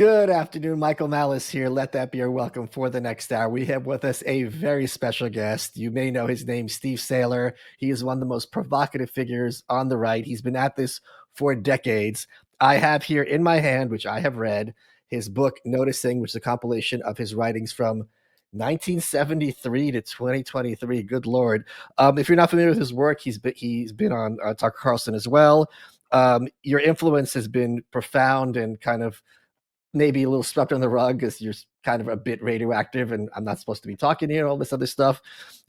Good afternoon, Michael Malice here. Let that be your welcome for the next hour. We have with us a very special guest. You may know his name, Steve Saylor. He is one of the most provocative figures on the right. He's been at this for decades. I have here in my hand, which I have read, his book, Noticing, which is a compilation of his writings from 1973 to 2023. Good Lord. If you're not familiar with his work, he's been on Tucker Carlson as well. Your influence has been profound and kind of maybe a little swept on the rug because you're kind of a bit radioactive and I'm not supposed to be talking here and all this other stuff.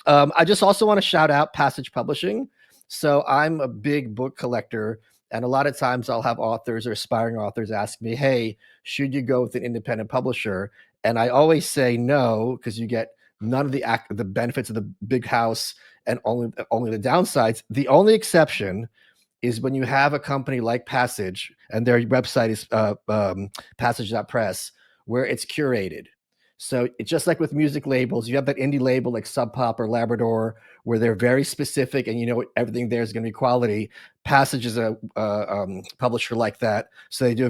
I just also want to shout out Passage Publishing. So I'm a big book collector, and a lot of times I'll have authors or aspiring authors ask me, hey, should you go with an independent publisher? And I always say no, because you get none of the benefits of the big house and only the downsides. The only exception is when you have a company like Passage, and their website is passage.press, where it's curated. So it's just like with music labels, you have that indie label like Sub Pop or Labrador, where they're very specific and you know everything there is going to be quality. Passage is a publisher like that. So they do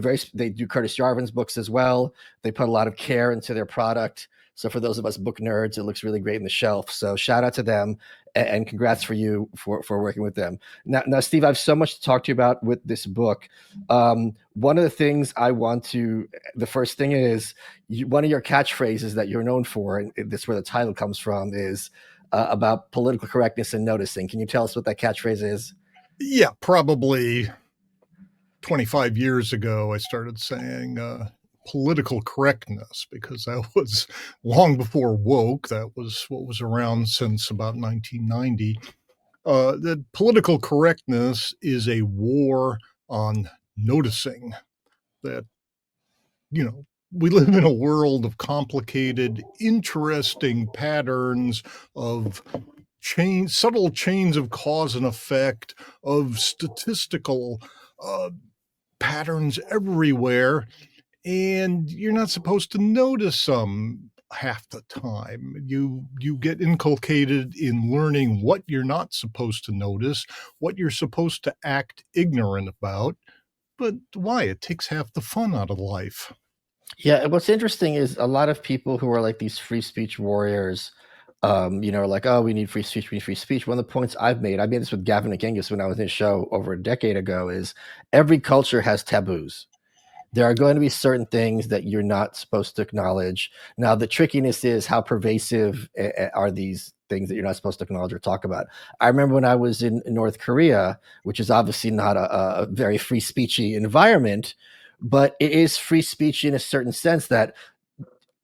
Curtis Yarvin's books as well. They put a lot of care into their product. So for those of us book nerds, it looks really great in the shelf. So shout out to them, and congrats for you for working with them. Now, Steve, I have so much to talk to you about with this book. One of the things the first thing is, one of your catchphrases that you're known for, and this is where the title comes from, is about political correctness and noticing. Can you tell us what that catchphrase is? Yeah, probably 25 years ago, I started saying political correctness, because that was long before woke. That was what was around since about 1990. That political correctness is a war on noticing that, we live in a world of complicated, interesting patterns of subtle chains of cause and effect, of statistical patterns everywhere. And you're not supposed to notice them half the time. You get inculcated in learning what you're not supposed to notice, what you're supposed to act ignorant about. But why? It takes half the fun out of life. Yeah, what's interesting is a lot of people who are like these free speech warriors, like, oh, we need free speech, we need free speech. One of the points I made this with Gavin Akingus when I was in his show over a decade ago, is every culture has taboos. There are going to be certain things that you're not supposed to acknowledge. Now, the trickiness is how pervasive are these things that you're not supposed to acknowledge or talk about. I remember when I was in North Korea, which is obviously not a very free speechy environment, but it is free speech in a certain sense that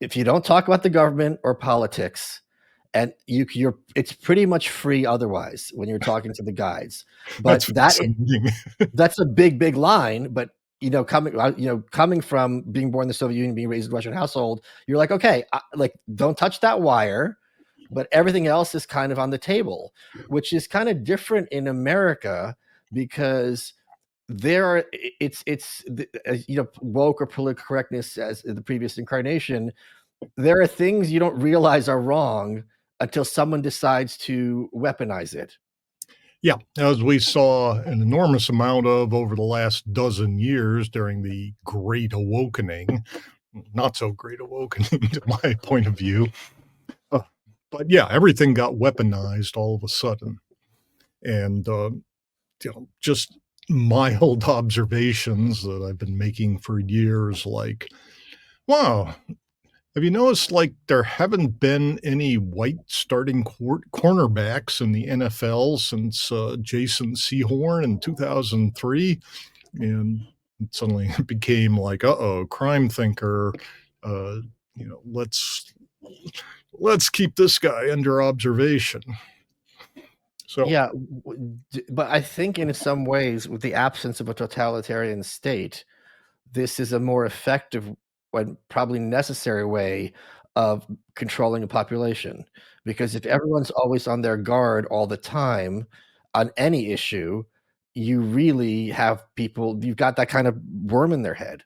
if you don't talk about the government or politics, and it's pretty much free otherwise when you're talking to the guides. But that's a big line. But coming from being born in the Soviet Union, being raised in a Russian household, you're like, okay, don't touch that wire, but everything else is kind of on the table, which is kind of different in America, because woke or political correctness as the previous incarnation. There are things you don't realize are wrong until someone decides to weaponize it. Yeah, as we saw an enormous amount of over the last dozen years during the Great Awakening, not so great awakening to my point of view. But yeah, everything got weaponized all of a sudden. And, just mild observations that I've been making for years, like, wow, have you noticed, like, there haven't been any white starting cornerbacks in the NFL since Jason Sehorn in 2003? And suddenly it became like, crime thinker. Let's keep this guy under observation. So yeah, but I think in some ways, with the absence of a totalitarian state, this is a more effective and probably necessary way of controlling a population. Because if everyone's always on their guard all the time on any issue, you really have you've got that kind of worm in their head.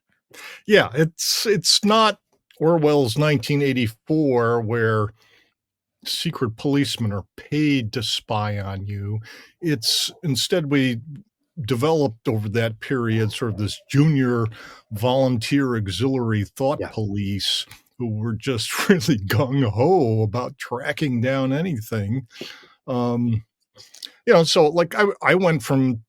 Yeah, it's not Orwell's 1984 where secret policemen are paid to spy on you. It's instead we developed over that period sort of this junior volunteer auxiliary thought Yeah. police who were just really gung-ho about tracking down anything. Um, so like I went from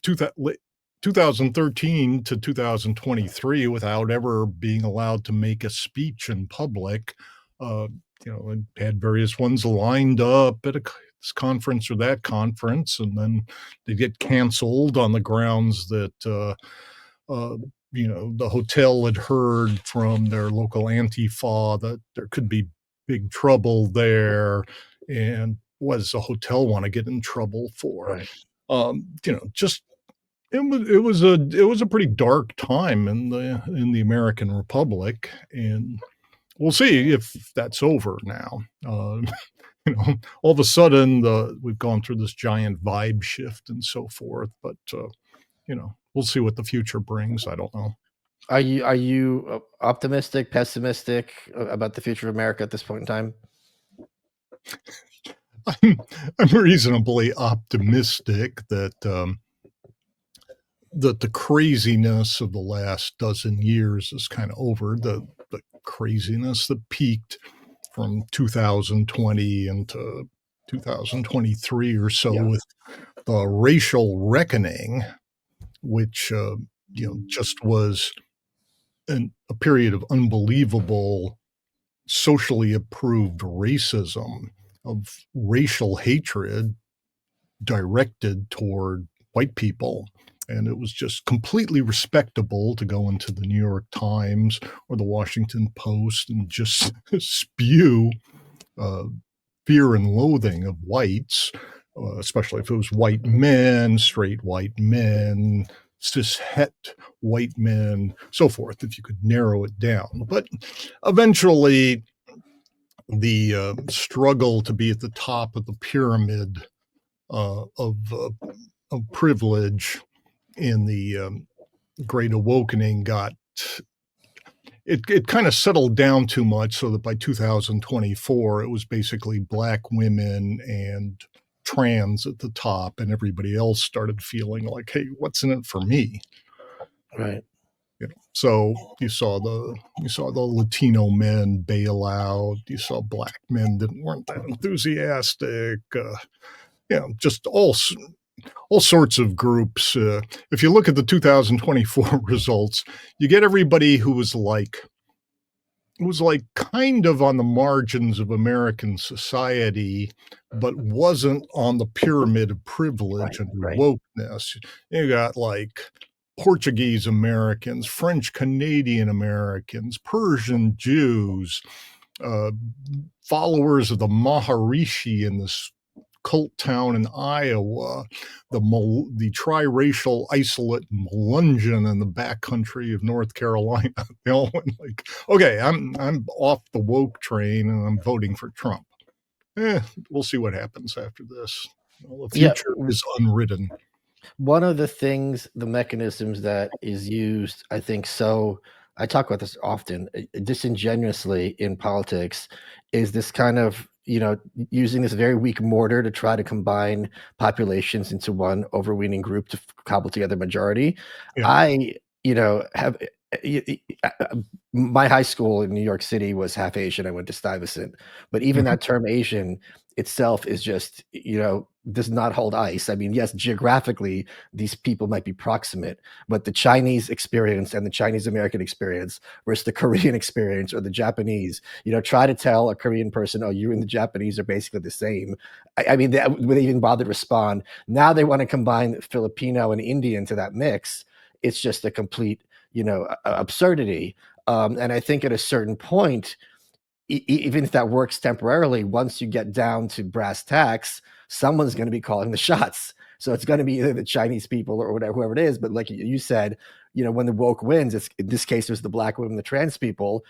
2013 to 2023 without ever being allowed to make a speech in public. Uh, I had various ones lined up at this conference or that conference, and then they get canceled on the grounds that uh, the hotel had heard from their local Antifa that there could be big trouble there, and what does the hotel want to get in trouble for? Right. Just it was a pretty dark time in the American Republic, and we'll see if that's over now. All of a sudden, we've gone through this giant vibe shift and so forth, but we'll see what the future brings. I don't know. Are you optimistic, pessimistic about the future of America at this point in time? I'm, I'm reasonably optimistic that the craziness of the last dozen years is kind of over. The craziness that peaked from 2020 into 2023 or so Yeah. with the racial reckoning, which just was a period of unbelievable socially approved racism, of racial hatred directed toward white people. And it was just completely respectable to go into the New York Times or the Washington Post and just spew uh, fear and loathing of whites, especially if it was white men, straight white men, cishet white men, so forth, if you could narrow it down. But eventually, the struggle to be at the top of the pyramid of privilege in the Great Awakening it kind of settled down too much, so that by 2024 it was basically black women and trans at the top, and everybody else started feeling like, hey, what's in it for me? Right. So you saw the Latino men bail out. You saw black men that weren't that enthusiastic. Just all sorts of groups. If you look at the 2024 results, you get everybody who was like kind of on the margins of American society, but wasn't on the pyramid of privilege Right. and Right. wokeness. You got like Portuguese Americans, French Canadian Americans, Persian Jews, uh, followers of the Maharishi in this cult town in Iowa, the triracial isolate Melungeon in the backcountry of North Carolina. They all went like, okay, I'm off the woke train and I'm voting for Trump. We'll see what happens after this. Well, the Yeah. future is unwritten. One of the things, the mechanisms that is used, I think, so I talk about this often, disingenuously in politics, is this kind of, using this very weak mortar to try to combine populations into one overweening group to cobble together a majority. Yeah. I, have my high school in New York City was half Asian. I went to Stuyvesant, but even Mhm. that term Asian itself is just, does not hold ice. I mean, yes, geographically, these people might be proximate, but the Chinese experience and the Chinese American experience versus the Korean experience or the Japanese, try to tell a Korean person, oh, you and the Japanese are basically the same. I mean, would they even bother to respond? Now they want to combine Filipino and Indian to that mix. It's just a complete, absurdity. And I think at a certain point, even if that works temporarily, once you get down to brass tacks, someone's going to be calling the shots. So it's going to be either the Chinese people or whatever, whoever it is. But like you said, when the woke wins, it's in this case it was the black women, the trans people.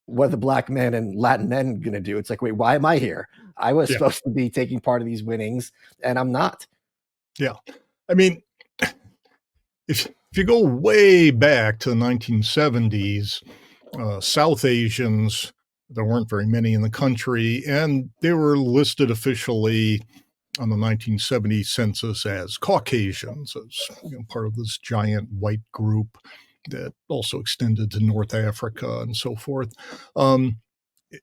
What are the black men and Latin men going to do? It's like, wait, why am I here? I was Yeah. supposed to be taking part of these winnings, and I'm not. Yeah. I mean, if you go way back to the 1970s, South Asians, there weren't very many in the country, and they were listed officially on the 1970 census as Caucasians, as part of this giant white group that also extended to North Africa and so forth. And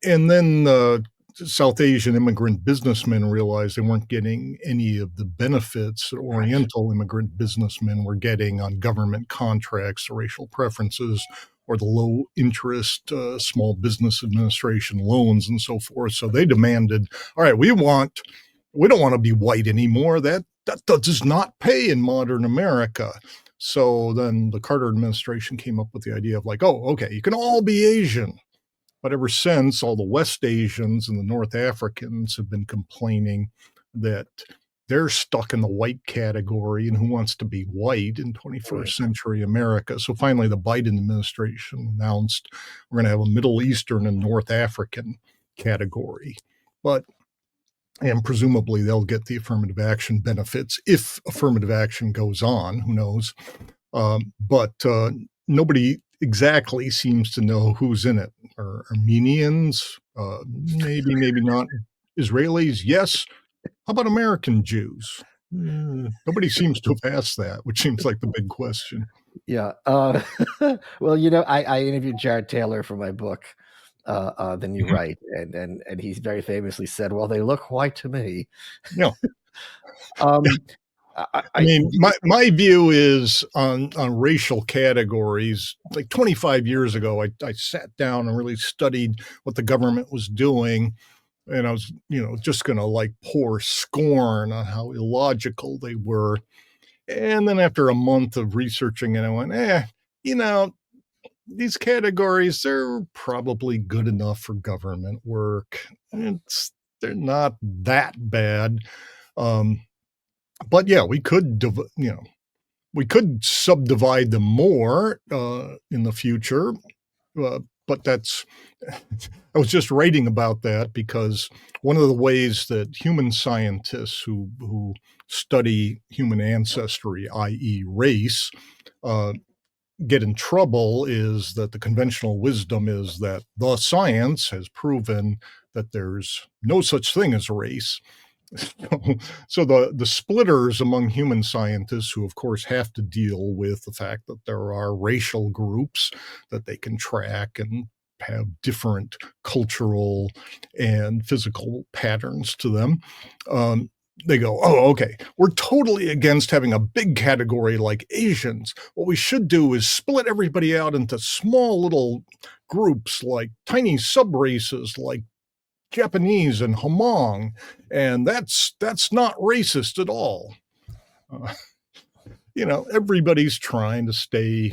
then South Asian immigrant businessmen realized they weren't getting any of the benefits that Oriental immigrant businessmen were getting on government contracts, racial preferences, or the low interest small business administration loans and so forth. So they demanded, all right, we don't want to be white anymore. That does not pay in modern America. So then the Carter administration came up with the idea of like, oh, okay, you can all be Asian. But ever since, all the West Asians and the North Africans have been complaining that they're stuck in the white category, and who wants to be white in 21st century America? So finally, the Biden administration announced we're going to have a Middle Eastern and North African category. And presumably they'll get the affirmative action benefits if affirmative action goes on, who knows? But nobody exactly seems to know who's in it. Armenians, maybe not. Israelis, yes. How about American Jews? Nobody seems to have asked that, which seems like the big question. Yeah. Well, I interviewed Jared Taylor for my book, The New Right, and he very famously said, "Well, they look white to me." Yeah. I mean, my view is on racial categories. Like 25 years ago, I sat down and really studied what the government was doing, and I was, just going to like pour scorn on how illogical they were. And then after a month of researching it, I went, these categories, they're probably good enough for government work. They're not that bad. But yeah, we could subdivide them more in the future. But that's, I was just writing about that because one of the ways that human scientists who study human ancestry, i.e. race, get in trouble is that the conventional wisdom is that the science has proven that there's no such thing as race. So the splitters among human scientists, who of course have to deal with the fact that there are racial groups that they can track and have different cultural and physical patterns to them, they go, oh, okay, we're totally against having a big category like Asians. What we should do is split everybody out into small little groups, like tiny sub-races like Japanese and Hmong, and that's not racist at all. Everybody's trying to stay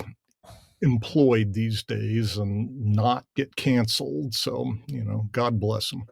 employed these days and not get canceled. So, God bless them.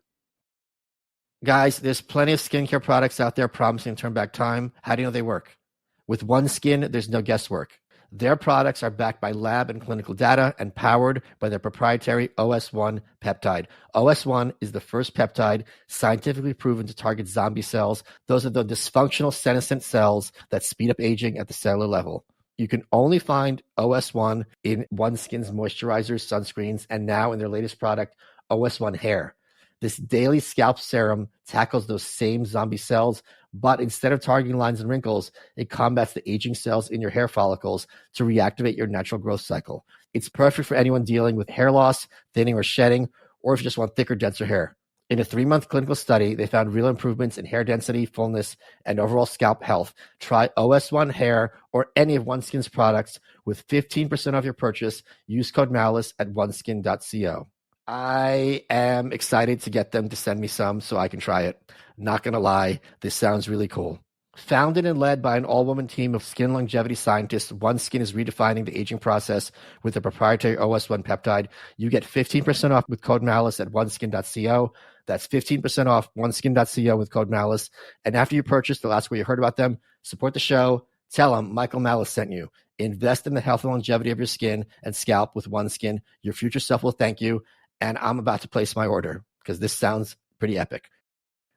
Guys, there's plenty of skincare products out there promising to turn back time. How do you know they work? With OneSkin, there's no guesswork. Their products are backed by lab and clinical data and powered by their proprietary OS1 peptide. OS1 is the first peptide scientifically proven to target zombie cells. Those are the dysfunctional senescent cells that speed up aging at the cellular level. You can only find OS1 in OneSkin's moisturizers, sunscreens, and now in their latest product, OS1 Hair. This daily scalp serum tackles those same zombie cells, but instead of targeting lines and wrinkles, it combats the aging cells in your hair follicles to reactivate your natural growth cycle. It's perfect for anyone dealing with hair loss, thinning, or shedding, or if you just want thicker, denser hair. In a 3-month clinical study, they found real improvements in hair density, fullness, and overall scalp health. Try OS1 Hair or any of OneSkin's products with 15% off your purchase. Use code MALICE at oneskin.co. I am excited to get them to send me some so I can try it. Not going to lie, this sounds really cool. Founded and led by an all-woman team of skin longevity scientists, OneSkin is redefining the aging process with their proprietary OS1 peptide. You get 15% off with code MALICE at oneskin.co. That's 15% off oneskin.co with code MALICE. And after you purchase, they'll ask where you heard about them. Support the show. Tell them Michael Malice sent you. Invest in the health and longevity of your skin and scalp with OneSkin. Your future self will thank you. And I'm about to place my order because this sounds pretty epic.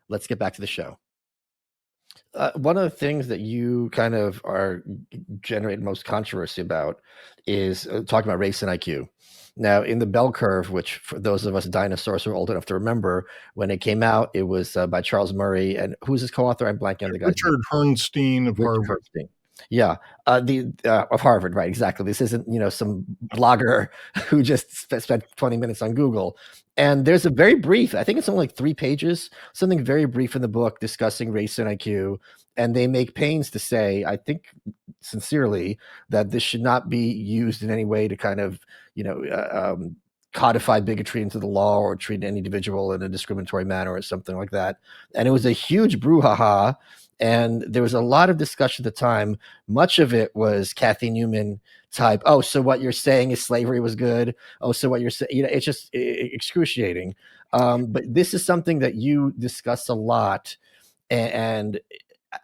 Let's get back to the show. One of the things that you kind of are generating most controversy about is talking about race and IQ. Now, in the Bell Curve, which for those of us dinosaurs who are old enough to remember, when it came out, it was by Charles Murray. And who's his co-author? I'm blanking on the guy's name. Richard Herrnstein of Richard Harvard. Herrnstein. Yeah, the of Harvard, right? Exactly. This isn't some blogger who just spent 20 minutes on Google. And there's a very brief, I think it's only like 3 pages, something very brief in the book discussing race and IQ. And they make pains to say, I think sincerely, that this should not be used in any way to kind of, codify bigotry into the law or treat any individual in a discriminatory manner or something like that. And it was a huge brouhaha. And there was a lot of discussion at the time. Much of it was Kathy Newman type. Oh, so what you're saying is slavery was good. Oh, so what you're saying, it's just excruciating. But this is something that you discuss a lot. And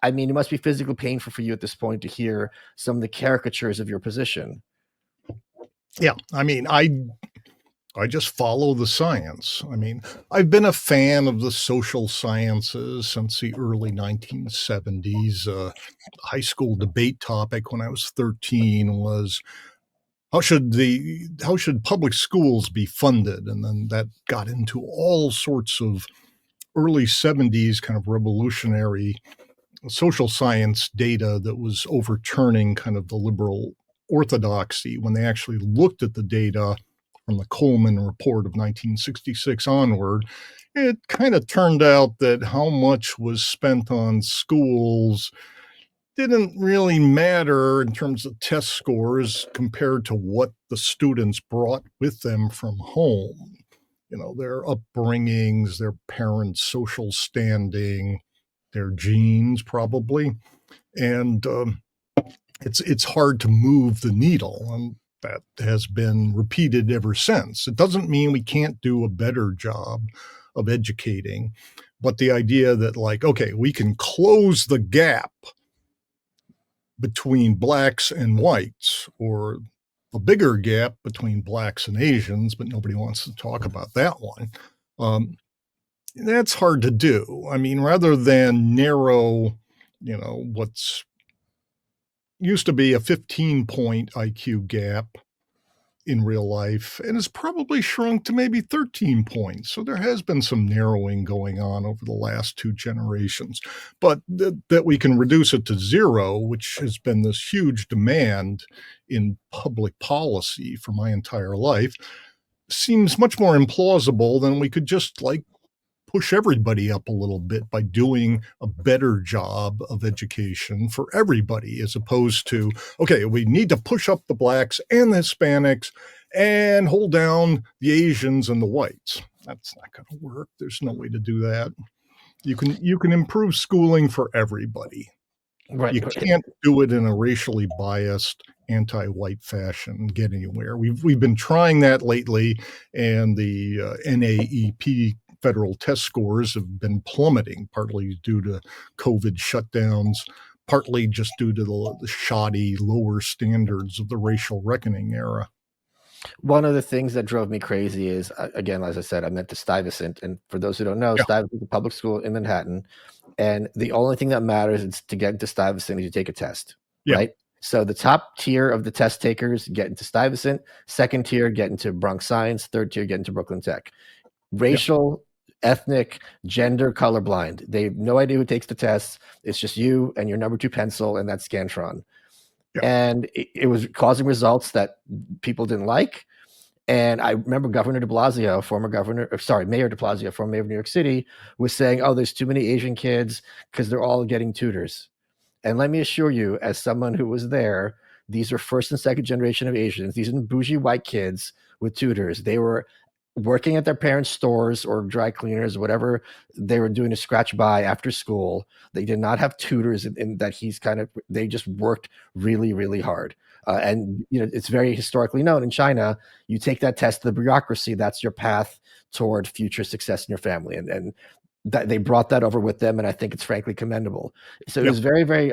I mean, it must be physically painful for you at this point to hear some of the caricatures of your position. Yeah. I mean, I just follow the science. I mean, I've been a fan of the social sciences since the early 1970s. High school debate topic when I was 13 was how should public schools be funded? And then that got into all sorts of early 70s kind of revolutionary social science data that was overturning kind of the liberal orthodoxy when they actually looked at the data from the Coleman report of 1966 onward. It kind of turned out that how much was spent on schools didn't really matter in terms of test scores compared to what the students brought with them from home. Their upbringings, their parents' social standing, their genes probably. And it's hard to move the needle. And that has been repeated ever since. It doesn't mean we can't do a better job of educating, but the idea that okay, we can close the gap between blacks and whites, or a bigger gap between blacks and Asians, but nobody wants to talk about that one. That's hard to do. I mean, rather than narrow, what's used to be a 15-point IQ gap in real life, and it's probably shrunk to maybe 13 points. So there has been some narrowing going on over the last 2 generations. But that we can reduce it to 0, which has been this huge demand in public policy for my entire life, seems much more implausible than we could just push everybody up a little bit by doing a better job of education for everybody, as opposed to, okay, we need to push up the blacks and the Hispanics and hold down the Asians and the whites. That's not going to work. There's no way to do that. You can improve schooling for everybody. Right. You can't do it in a racially biased, anti-white fashion and get anywhere. We've been trying that lately, and the NAEP federal test scores have been plummeting, partly due to COVID shutdowns, partly just due to the shoddy lower standards of the racial reckoning era. One of the things that drove me crazy is, again, as I said, I'm at the Stuyvesant. And for those who don't know, Stuyvesant is a public school in Manhattan. And the only thing that matters is to get into Stuyvesant is you take a test, right? So the top tier of the test takers get into Stuyvesant, second tier get into Bronx Science, third tier get into Brooklyn Tech. Racial, ethnic, gender, colorblind. They have no idea who takes the tests. It's just you and your number 2 pencil, and that's Scantron. And it was causing results that people didn't like. And I remember Governor de Blasio, Mayor de Blasio, former mayor of New York City, was saying, oh, there's too many Asian kids because they're all getting tutors. And let me assure you, as someone who was there, these are first and second generation of Asians. These are bougie white kids with tutors. They were working at their parents' stores or dry cleaners, whatever they were doing to scratch by after school. They did not have tutors in that they just worked really, really hard. And it's very historically known in China, you take that test to the bureaucracy, that's your path toward future success in your family. And that they brought that over with them. And I think it's frankly commendable. So it was very, very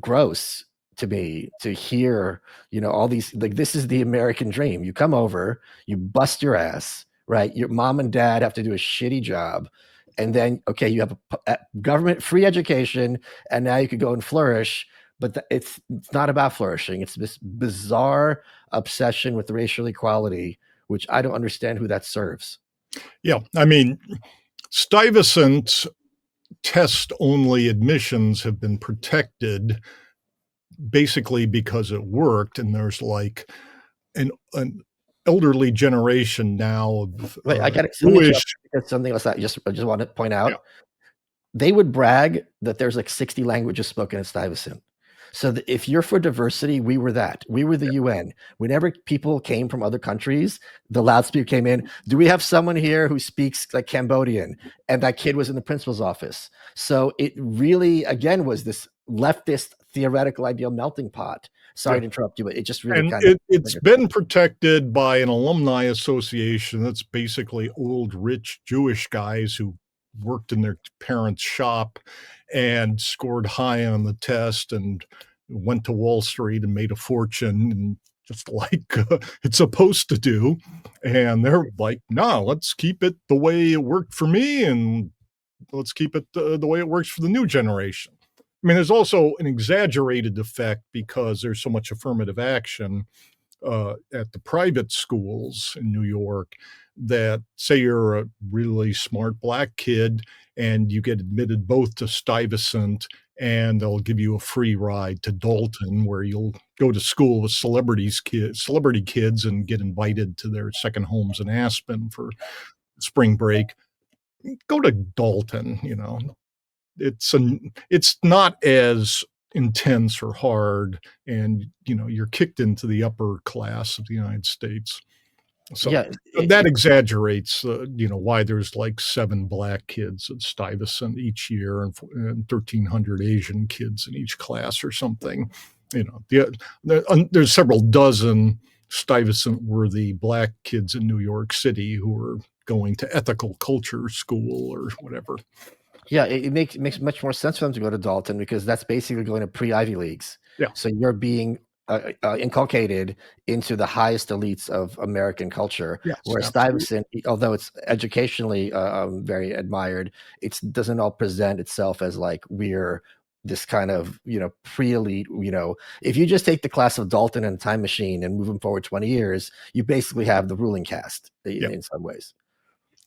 gross to me to hear, all these, this is the American dream. You come over, you bust your ass, right? Your mom and dad have to do a shitty job. And then, okay, you have a government free education, and now you could go and flourish. but it's not about flourishing. It's this bizarre obsession with racial equality, which I don't understand who that serves. Yeah, I mean, Stuyvesant test-only admissions have been protected basically because it worked, and there's like an elderly generation now of Wait, I got to let me Jewish. interrupt because something else I just want to point Yeah, out. They would brag that there's like 60 languages spoken in Stuyvesant. So if you're for diversity, we were that. We were the UN. Whenever people came from other countries, the loudspeaker came in. Do we have someone here who speaks like Cambodian? And that kid was in the principal's office. So it really, again, was this leftist theoretical ideal melting pot. Sorry yeah. to interrupt you, but it just really And kind of it's been protected by an alumni association that's basically old, rich Jewish guys who worked in their parents' shop and scored high on the test and went to Wall Street and made a fortune, and just like it's supposed to do. And they're like, no, let's keep it the way it worked for me, and let's keep it the way it works for the new generation. I mean, there's also an exaggerated effect because there's so much affirmative action at the private schools in New York that, say you're a really smart black kid and you get admitted both to Stuyvesant and they'll give you a free ride to Dalton, where you'll go to school with celebrity kids and get invited to their second homes in Aspen for spring break. Go to Dalton, it's not as intense or hard, and you're kicked into the upper class of the United States. So yeah. that exaggerates why there's like 7 black kids at Stuyvesant each year and 1,300 Asian kids in each class or something. There's several dozen Stuyvesant worthy black kids in New York City who are going to ethical culture school or whatever. Yeah, it makes much more sense for them to go to Dalton because that's basically going to pre-Ivy Leagues. Yeah. So you're being inculcated into the highest elites of American culture. Yes, Whereas absolutely. Stuyvesant, although it's educationally very admired, it doesn't all present itself as like we're this kind of pre-elite. If you just take the class of Dalton and Time Machine and move them forward 20 years, you basically have the ruling caste in some ways.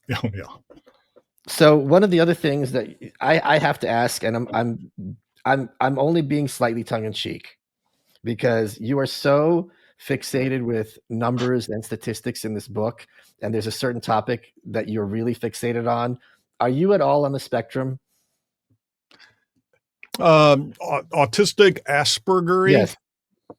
Yeah, yeah. So one of the other things that I have to ask, and I'm only being slightly tongue in cheek, because you are so fixated with numbers and statistics in this book, and there's a certain topic that you're really fixated on. Are you at all on the spectrum? Autistic, Aspergery? Yes.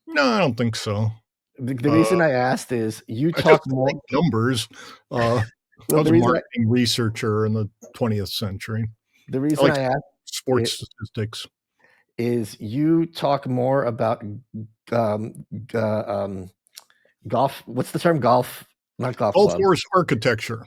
No, I don't think so. The reason I asked is you I talk just more. like numbers. I Well, was a marketing researcher in the 20th century. the I reason like I asked sports statistics. is you talk more about golf. What's the term? Golf, not golf Golf club. course architecture.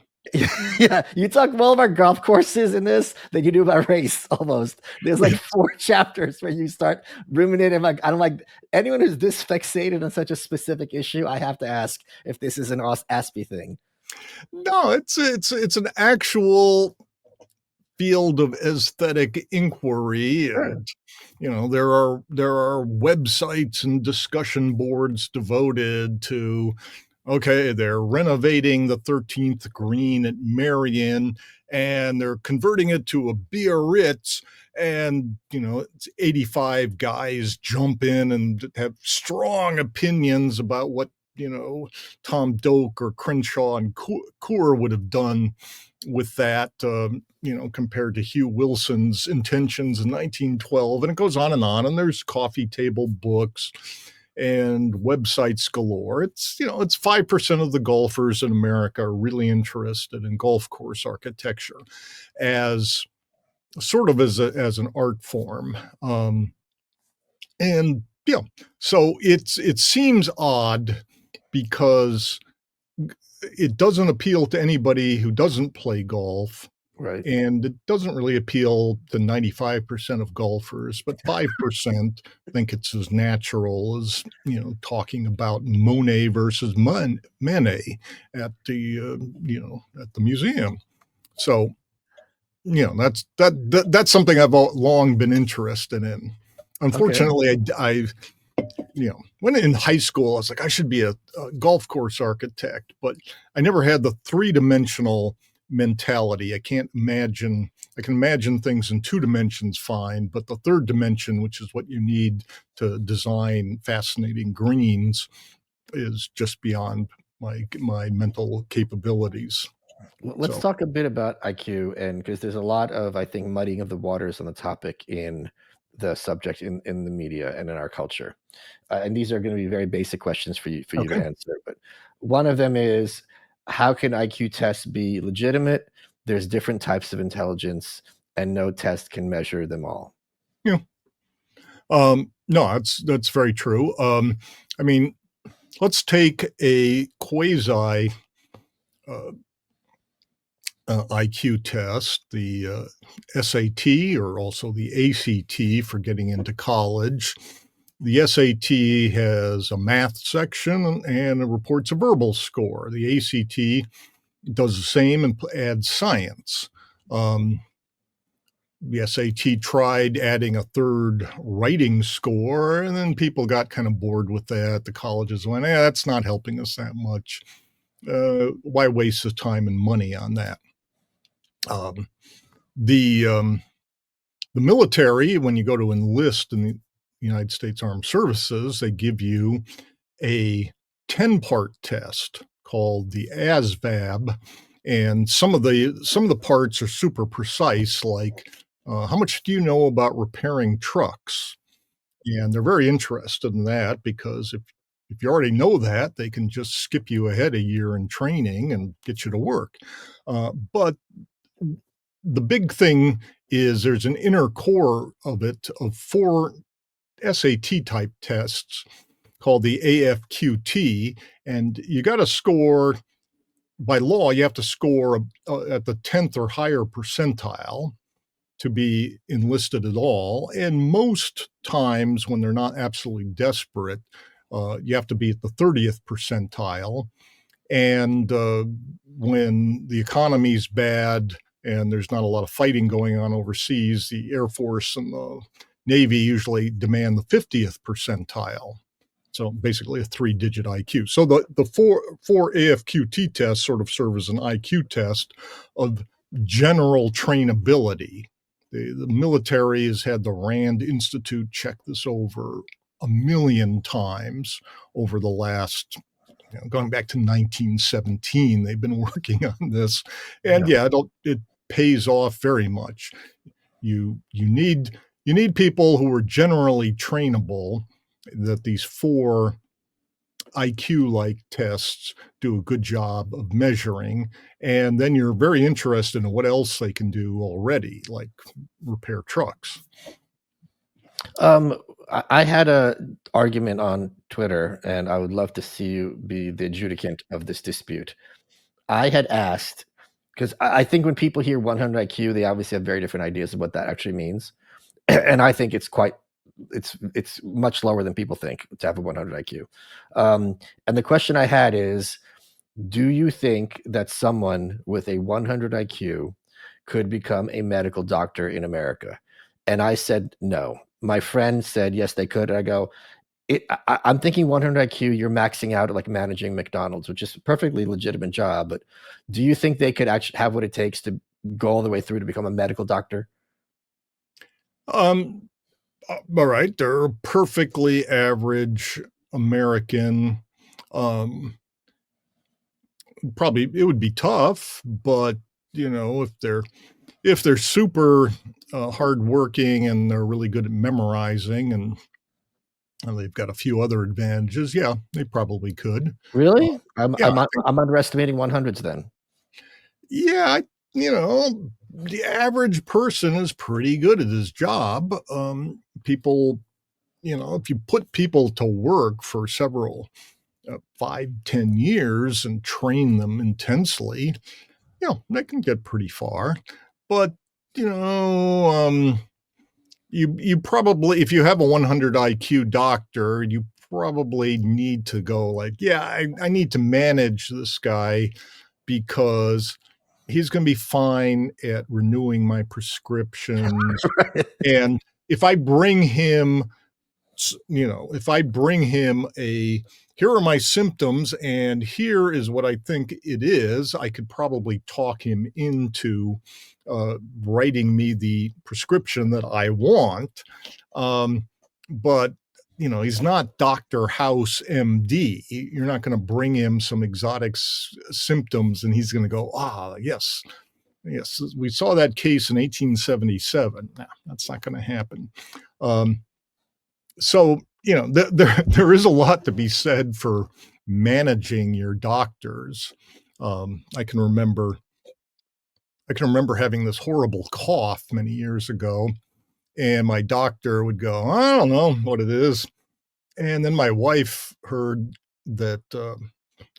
Yeah, you talk more about golf courses in this than you do about race. Almost, there's like 4 chapters where you start ruminating. Like, I don't like anyone who's this fixated on such a specific issue. I have to ask if this is an Aspie thing. No, it's an actual field of aesthetic inquiry. Sure. And there are websites and discussion boards devoted to, okay, they're renovating the 13th green at Marion and they're converting it to a Biarritz, and it's 85 guys jump in and have strong opinions about what Tom Doak or Crenshaw and Coor would have done with that, compared to Hugh Wilson's intentions in 1912. And it goes on, and there's coffee table books and websites galore. It's 5% of the golfers in America are really interested in golf course architecture as sort of as an art form. And yeah, so it seems odd because it doesn't appeal to anybody who doesn't play golf. Right. And it doesn't really appeal to 95% of golfers, but 5% think it's as natural as, talking about Monet versus Manet at the, at the museum. So, that's something I've long been interested in. Okay. Unfortunately, when in high school, I was like, I should be a golf course architect, but I never had the three-dimensional mentality. I can imagine things in 2 dimensions fine, but the third dimension, which is what you need to design fascinating greens, is just beyond my mental capabilities. Let's So, talk a bit about IQ, and because there's a lot of, I think, muddying of the waters on the topic in the subject in the media and in our culture. And these are going to be very basic questions for you to okay. answer. But one of them is, how can IQ tests be legitimate? There's different types of intelligence, and no test can measure them all. Yeah. No, that's very true. I mean, let's take a quasi uh, IQ test, the SAT, or also the ACT for getting into college. The SAT has a math section and it reports a verbal score. The ACT does the same and adds science. The SAT tried adding a third writing score, and then people got kind of bored with that. The colleges went, that's not helping us that much. Why waste the time and money on that? Um, the the military, when you go to enlist in the United States Armed Services, they give you a 10-part test called the ASVAB, and some of the parts are super precise, like how much do you know about repairing trucks? And they're very interested in that because if you already know that, they can just skip you ahead a year in training and get you to work. But the big thing is there's an inner core of it of 4 SAT type tests called the AFQT, and you got to score by law. You have to score at the 10th or higher percentile to be enlisted at all. And most times, when they're not absolutely desperate, you have to be at the 30th percentile. And when the economy's bad and there's not a lot of fighting going on overseas, the Air Force and the Navy usually demand the 50th percentile. So basically a 3-digit IQ. So the four AFQT tests sort of serve as an IQ test of general trainability. The military has had the Rand Institute check this over a million times over the last, going back to 1917. They've been working on this, and Yeah. yeah, it pays off very much. You need people who are generally trainable, that these 4 IQ like tests do a good job of measuring. And then you're very interested in what else they can do already, like repair trucks. Um, I had a argument on Twitter, and I would love to see you be the adjudicant of this dispute. I had asked, because I think when people hear 100 IQ, they obviously have very different ideas of what that actually means, and I think it's much lower than people think to have a 100 IQ. And the question I had is, do you think that someone with a 100 IQ could become a medical doctor in America? And I said no. My friend said yes, they could. And I go, I'm thinking 100 IQ, you're maxing out at like managing McDonald's, which is a perfectly legitimate job. But do you think they could actually have what it takes to go all the way through to become a medical doctor? Um, all right, they're a perfectly average American. Um, Probably it would be tough, but if they're super hardworking and they're really good at memorizing, and they've got a few other advantages, yeah, they probably could. Uh, Really? yeah, I think, I'm underestimating 100s then. yeah, the average person is pretty good at his job. People, if you put people to work for several 5, 10 years and train them intensely, they can get pretty far. But you know, you probably, if you have a 100 IQ doctor, you probably need to go like, yeah, I need to manage this guy because he's going to be fine at renewing my prescriptions. Right. And if I bring him, if I bring him here are my symptoms and here is what I think it is, I could probably talk him into writing me the prescription that I want. But he's not Dr. House MD. You're not going to bring him some exotic symptoms and he's going to go, yes, we saw that case in 1877. Nah, that's not going to happen. So, there is a lot to be said for managing your doctors. I can remember having this horrible cough many years ago, and my doctor would go, I don't know what it is. And then my wife heard that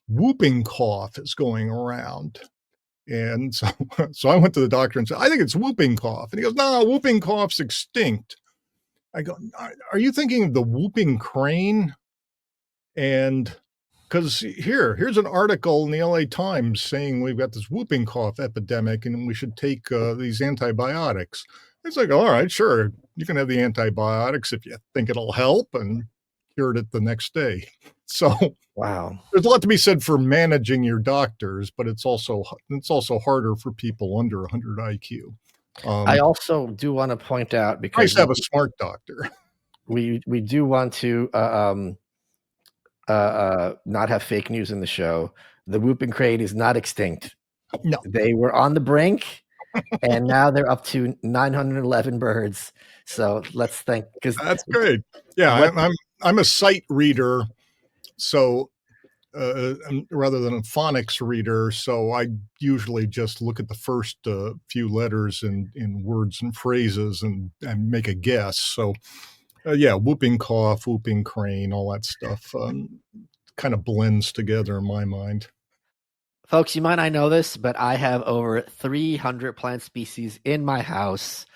whooping cough is going around. And so I went to the doctor and said, I think it's whooping cough. And he goes, no, whooping cough's extinct. I go, are you thinking of the whooping crane? And because here's an article in the LA Times saying we've got this whooping cough epidemic and we should take these antibiotics. It's like, all right, sure. You can have the antibiotics if you think it'll help, and cured it the next day. So wow, there's a lot to be said for managing your doctors, but it's also harder for people under 100 IQ. I also do want to point out, because nice to have a smart doctor. We do want to not have fake news in the show. The whooping crane is not extinct. No, they were on the brink, and now they're up to 911 birds. So let's think, because that's great. Yeah, I'm a sight reader, so rather than a phonics reader, so I usually just look at the first few letters in words and phrases and make a guess. So yeah, whooping cough, whooping crane, all that stuff kind of blends together in my mind. Folks, you might not know this, but I have over 300 plant species in my house.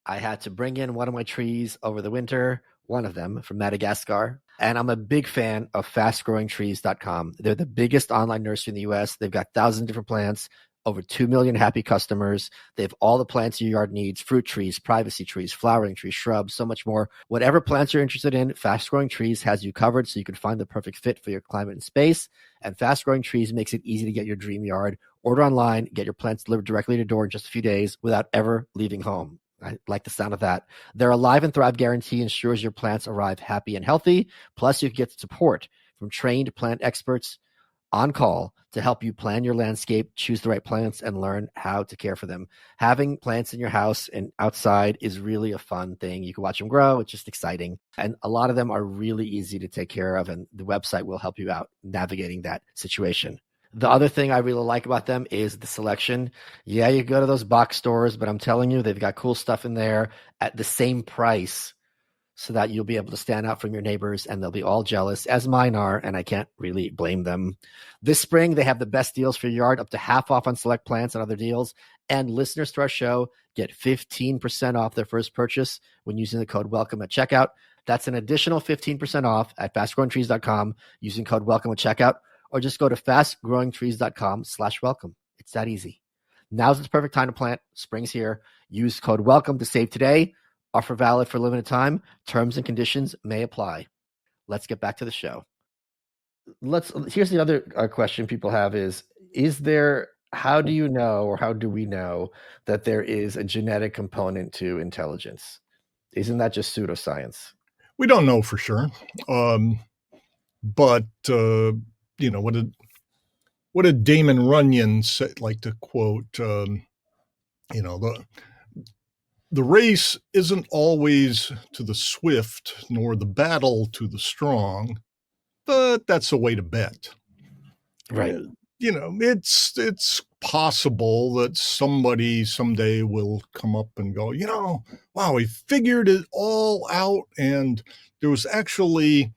I had to bring in one of my trees over the winter, one of them from Madagascar. And I'm a big fan of fastgrowingtrees.com. They're the biggest online nursery in the US. They've got thousands of different plants, over 2 million happy customers. They have all the plants your yard needs: fruit trees, privacy trees, flowering trees, shrubs, so much more. Whatever plants you're interested in, Fast Growing Trees has you covered, so you can find the perfect fit for your climate and space. And Fast Growing Trees makes it easy to get your dream yard. Order online, get your plants delivered directly to your door in just a few days without ever leaving home. I like the sound of that. Their Alive and Thrive guarantee ensures your plants arrive happy and healthy. Plus, you can get support from trained plant experts on call to help you plan your landscape, choose the right plants, and learn how to care for them. Having plants in your house and outside is really a fun thing. You can watch them grow. It's just exciting. And a lot of them are really easy to take care of, and the website will help you out navigating that situation. The other thing I really like about them is the selection. Yeah, you go to those box stores, but I'm telling you, they've got cool stuff in there at the same price, so that you'll be able to stand out from your neighbors, and they'll be all jealous, as mine are, and I can't really blame them. This spring, they have the best deals for your yard, up to half off on select plants and other deals. And listeners to our show get 15% off their first purchase when using the code WELCOME at checkout. That's an additional 15% off at fastgrowingtrees.com using code WELCOME at checkout, or just go to fastgrowingtrees.com/welcome. It's that easy. Now's the perfect time to plant. Spring's here. Use code WELCOME to save today. Offer valid for a limited time. Terms and conditions may apply. Let's get back to the show. Here's the other question people have is there, how do you know, or how do we know that there is a genetic component to intelligence? Isn't that just pseudoscience? We don't know for sure. But what did Damon Runyon like to quote? The race isn't always to the swift, nor the battle to the strong, but that's a way to bet. Right. It's possible that somebody someday will come up and go, wow, we figured it all out, and there was actually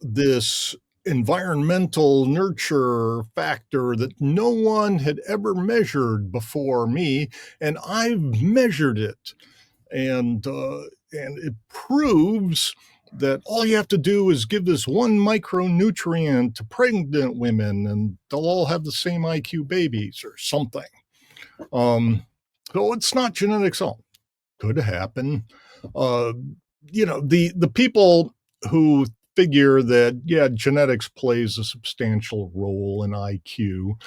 this environmental nurture factor that no one had ever measured before me, and I've measured it, and it proves that all you have to do is give this one micronutrient to pregnant women and they'll all have the same IQ babies or something. So it's not genetics all. Could happen. uh, the people who figure that, yeah, genetics plays a substantial role in IQ,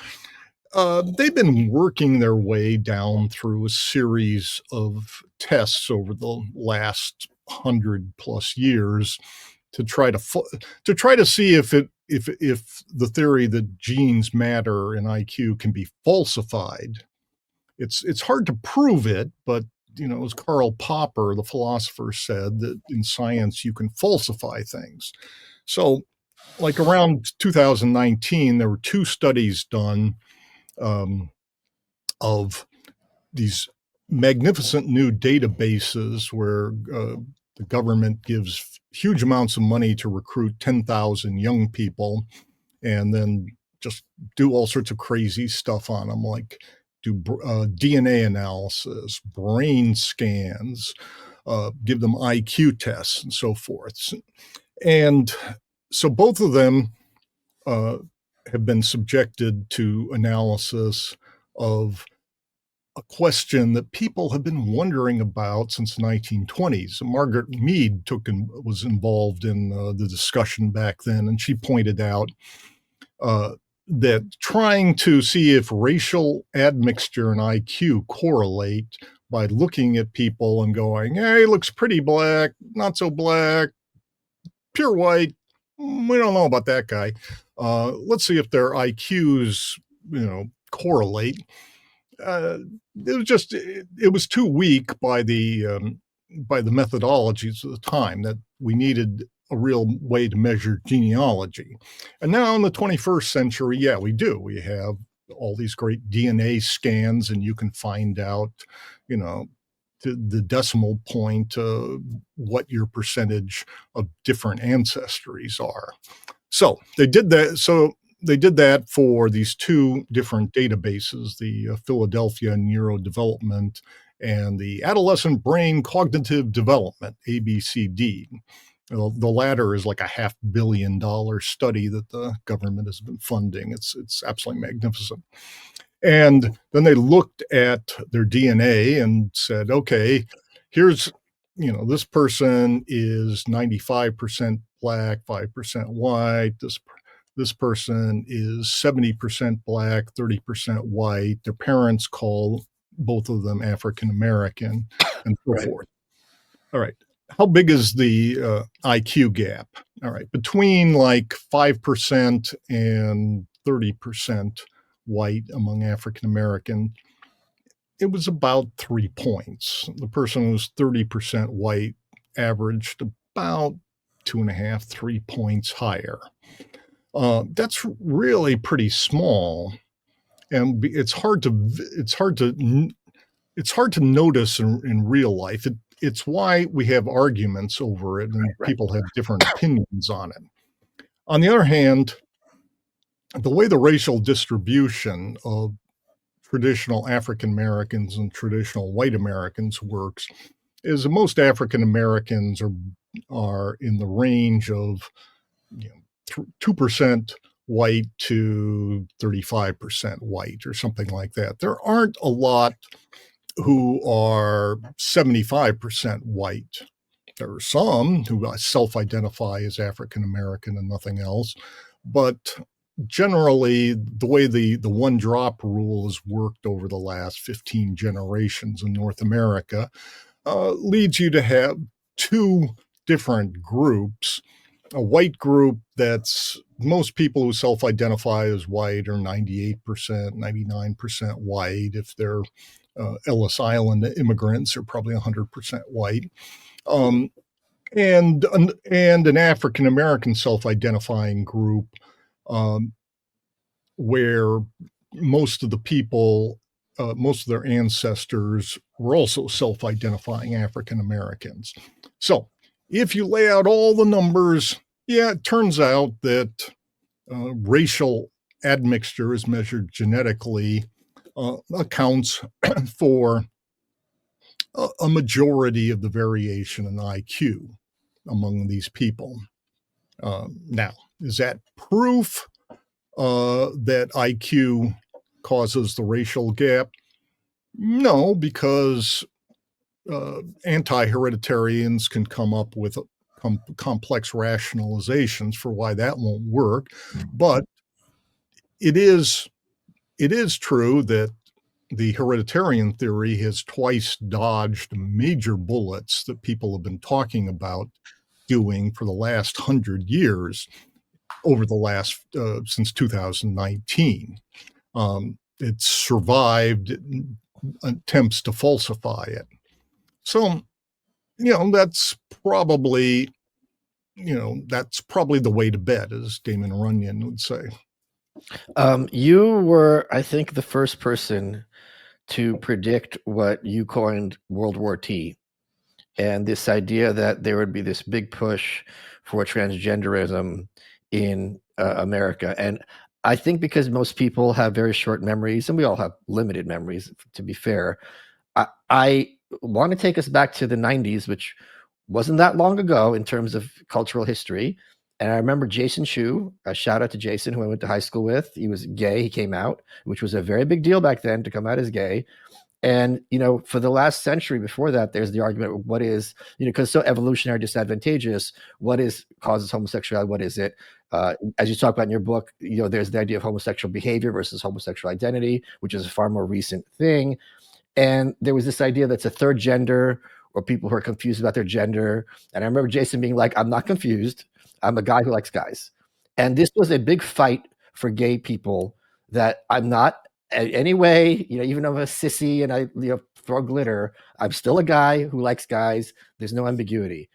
they've been working their way down through a series of tests over the last 100+ years to try to see if the theory that genes matter in IQ can be falsified. It's hard to prove it, but as Karl Popper, the philosopher, said, that in science you can falsify things. So, like around 2019, there were two studies done um, of these magnificent new databases where the government gives huge amounts of money to recruit 10,000 young people and then just do all sorts of crazy stuff on them, like do DNA analysis, brain scans, give them IQ tests, and so forth. And so both of them uh, have been subjected to analysis of a question that people have been wondering about since the 1920s. Margaret Mead was involved in the discussion back then, and she pointed out uh, that trying to see if racial admixture and IQ correlate by looking at people and going, hey, looks pretty black, not so black, pure white, we don't know about that guy. Let's see if their IQs, correlate. It was too weak by the methodologies of the time, that we needed a real way to measure genealogy. And now in the 21st century, yeah, we do. We have all these great DNA scans, and you can find out, to the decimal point, what your percentage of different ancestries are. So they did that. For these two different databases, the Philadelphia Neurodevelopment and the Adolescent Brain Cognitive Development, ABCD. The latter is like a $500 million study that the government has been funding. It's absolutely magnificent. And then they looked at their DNA and said, okay, here's, this person is 95% black, 5% white. This person is 70% black, 30% white. Their parents call both of them African American, and so forth. All right. How big is the IQ gap? All right. Between like 5% and 30% white among African American, it was about 3 points. The person who was 30% white averaged about 2.5, 3 points higher. That's really pretty small, and it's hard to notice in real life. It's why we have arguments over it, and people have different opinions on it. On the other hand, the way the racial distribution of traditional African Americans and traditional white Americans works is most African Americans are in the range of 2% white to 35% white, or something like that. There aren't a lot who are 75% white. There are some who self-identify as African American and nothing else, but generally the way the one drop rule has worked over the last 15 generations in North America leads you to have two different groups. A white group that's most people who self-identify as white are 98%, 99% white. If they're Ellis Island immigrants, are probably 100% white. And an African American self-identifying group where most of the people, most of their ancestors were also self-identifying African Americans. So if you lay out all the numbers, yeah, it turns out that racial admixture is measured genetically accounts for a majority of the variation in IQ among these people. Now, is that proof that IQ causes the racial gap? No, because anti-hereditarians can come up with complex rationalizations for why that won't work. But it is true that the hereditarian theory has twice dodged major bullets that people have been talking about doing for the last 100 years over the last since 2019. It's survived attempts to falsify it. So, that's probably the way to bed, as Damon Runyon would say. You were, I think, the first person to predict what you coined World War T, and this idea that there would be this big push for transgenderism in America. And I think because most people have very short memories, and we all have limited memories, to be fair, I want to take us back to the 90s, which wasn't that long ago in terms of cultural history. And I remember Jason Chu, a shout out to Jason, who I went to high school with. He was gay. He came out, which was a very big deal back then to come out as gay. And, for the last century before that, there's the argument of what is, because so evolutionary disadvantageous, what is causes homosexuality? What is it? As you talk about in your book, there's the idea of homosexual behavior versus homosexual identity, which is a far more recent thing. And there was this idea that's a third gender or people who are confused about their gender. And I remember Jason being like, I'm not confused. I'm a guy who likes guys. And this was a big fight for gay people that I'm not in any way, even though I'm a sissy and I throw glitter, I'm still a guy who likes guys. There's no ambiguity.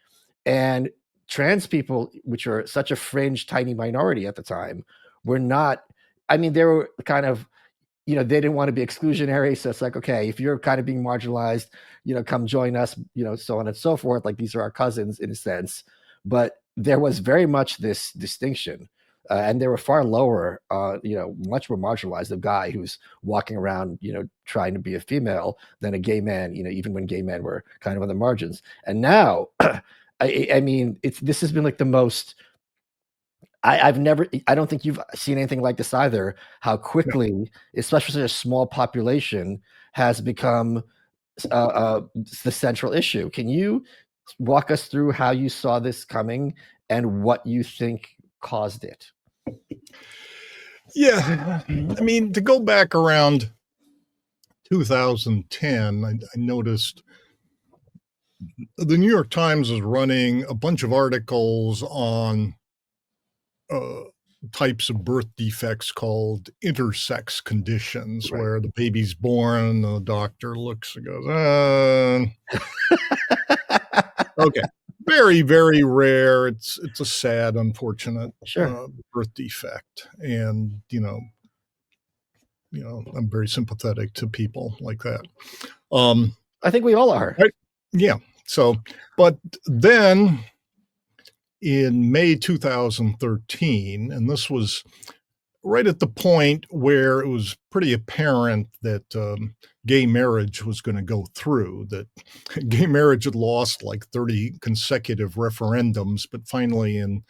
And trans people, which are such a fringe, tiny minority at the time, were not, they were kind of, they didn't want to be exclusionary. So it's like, okay, if you're kind of being marginalized, come join us, so on and so forth. Like these are our cousins in a sense. But there was very much this distinction. And they were far lower, much more marginalized, a guy who's walking around, trying to be a female than a gay man, even when gay men were kind of on the margins. And now, this has been like the most, I don't think you've seen anything like this either, how quickly, especially such a small population, has become the central issue. Can you walk us through how you saw this coming and what you think caused it? Yeah, to go back around 2010, I noticed the New York Times was running a bunch of articles on types of birth defects called intersex conditions, right, where the baby's born and the doctor looks and goes, okay, very, very rare. It's a sad, unfortunate birth defect. And, I'm very sympathetic to people like that. I think we all are. Right? Yeah. So, but then in May 2013, and this was right at the point where it was pretty apparent that gay marriage was going to go through, that gay marriage had lost like 30 consecutive referendums, but finally in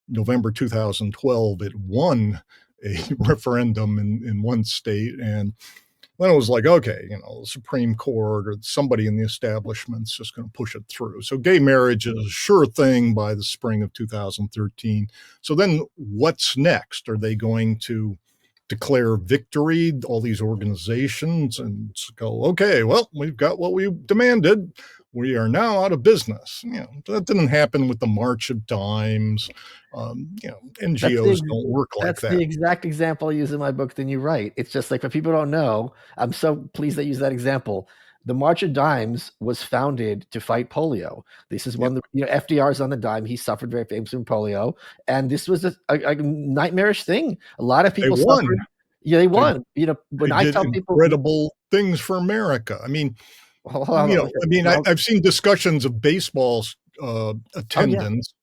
November 2012, it won a referendum in one state. And then it was like, okay, the Supreme Court or somebody in the establishment's just going to push it through. So gay marriage is a sure thing by the spring of 2013. So then what's next? Are they going to declare victory, all these organizations, and go, okay, well, we've got what we demanded. We are now out of business. That didn't happen with the March of Dimes. NGOs don't work like that. That's the exact example I use in my book. Then you write. It's just like, for people who don't know, I'm so pleased that you use that example. The March of Dimes was founded to fight polio. This is one of the, FDR's on the dime. He suffered very famously from polio. And this was a nightmarish thing. A lot of people suffered. Yeah, they won. When I tell people incredible things for America. I've seen discussions of baseball attendance,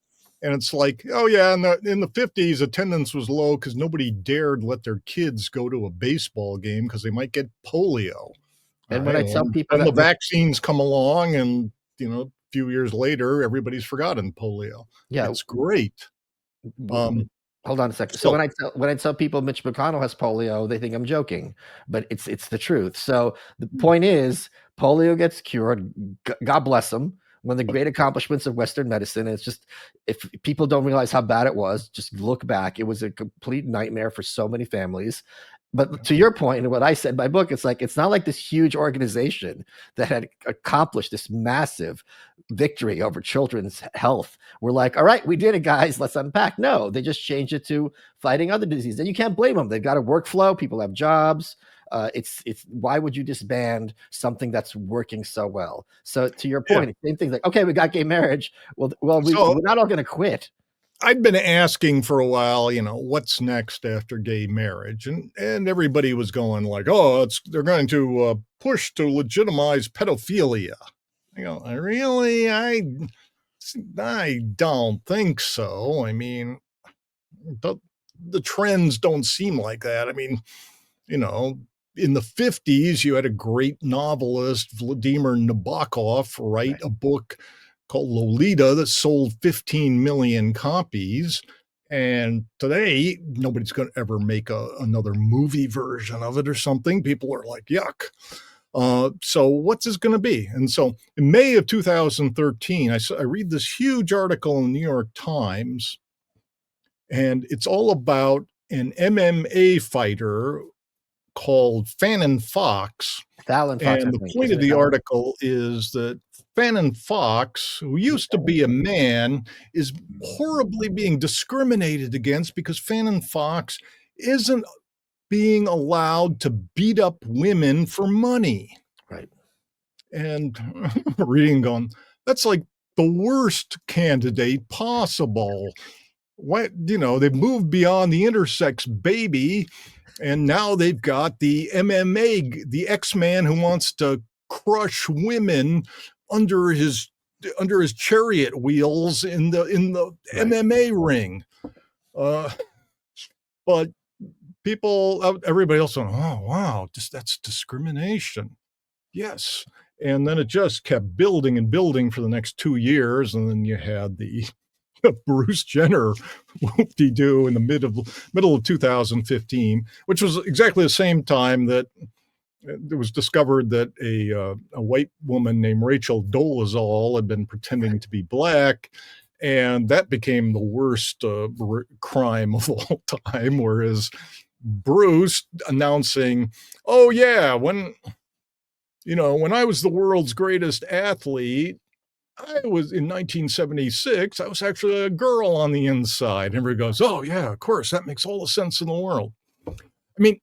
and it's like, oh yeah, in the 50s, attendance was low because nobody dared let their kids go to a baseball game because they might get polio. And when I tell people that the vaccines come along, and a few years later, everybody's forgotten polio. Yeah, it's great. Hold on a second. So So when I tell people Mitch McConnell has polio, they think I'm joking, but it's the truth. So the hmm, point is, polio gets cured. God bless them. One of the great accomplishments of Western medicine. It's just, if people don't realize how bad it was, just look back. It was a complete nightmare for so many families. But yeah. to your point, and what I said in my book, it's like it's not like this huge organization that had accomplished this massive victory over children's health. We're like, all right, we did it, guys. Let's unpack. No, they just changed it to fighting other diseases. And you can't blame them. They've got a workflow. People have jobs. It's why would you disband something that's working so well? So to your Yeah. point, same thing. Like, okay, we got gay marriage. Well, So we're not all going to quit. I'd been asking for a while, what's next after gay marriage, and everybody was going like, "Oh, they're going to push to legitimize pedophilia." Really, I don't think so. I mean, the the trends don't seem like that. I mean, you know, in the 50s, you had a great novelist, Vladimir Nabokov, write Right. a book called Lolita that sold 15 million copies. And today, nobody's going to ever make another movie version of it or something. People are like, yuck. So what's this going to be? And so in May of 2013, I read this huge article in the New York Times, and it's all about an MMA fighter called Fannin Fox. Fallon Fox, I And the think, point isn't of it the Fallon? article is that Fannin Fox, who used to be a man, is horribly being discriminated against because Fannin Fox isn't being allowed to beat up women for money. Right. And reading going, that's like the worst candidate possible. What, they've moved beyond the intersex baby, and now they've got the MMA, the X-Man who wants to crush women under his under his chariot wheels in the Right. MMA ring. Uh, but everybody else went, oh wow, that's discrimination. Yes. And then it just kept building and building for the next 2 years. And then you had the Bruce Jenner whoop-de-doo in the middle of 2015, which was exactly the same time that it was discovered that a white woman named Rachel Dolezal had been pretending Right. to be black. And that became the worst crime of all time. Whereas Bruce announcing, oh, yeah, when I was the world's greatest athlete, I was in 1976, I was actually a girl on the inside. And everybody goes, oh, yeah, of course, that makes all the sense in the world. I mean,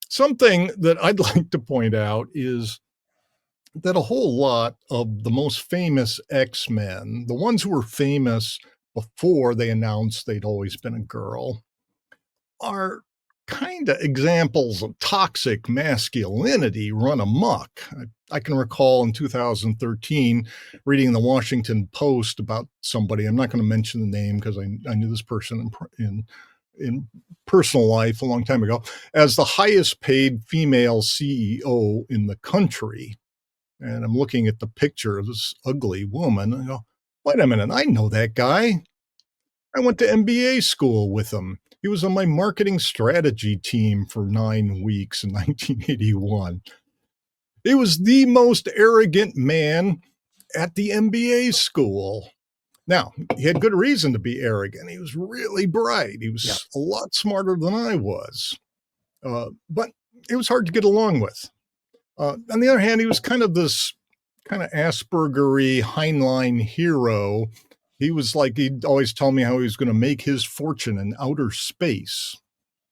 something that I'd like to point out is that a whole lot of the most famous X-Men, the ones who were famous before they announced they'd always been a girl, are kind of examples of toxic masculinity run amok. I can recall in 2013 reading the Washington Post about somebody. I'm not going to mention the name because I knew this person in personal life a long time ago as the highest paid female CEO in the country. And I'm looking at the picture of this ugly woman. And I go, wait a minute, I know that guy. I went to MBA school with him. He was on my marketing strategy team for 9 weeks in 1981. He was the most arrogant man at the MBA school. Now, he had good reason to be arrogant. He was really bright. He Yeah. was a lot smarter than I was. But it was hard to get along with. On the other hand, he was kind of this kind of Aspergery Heinlein hero. He was like, he'd always tell me how he was going to make his fortune in outer space.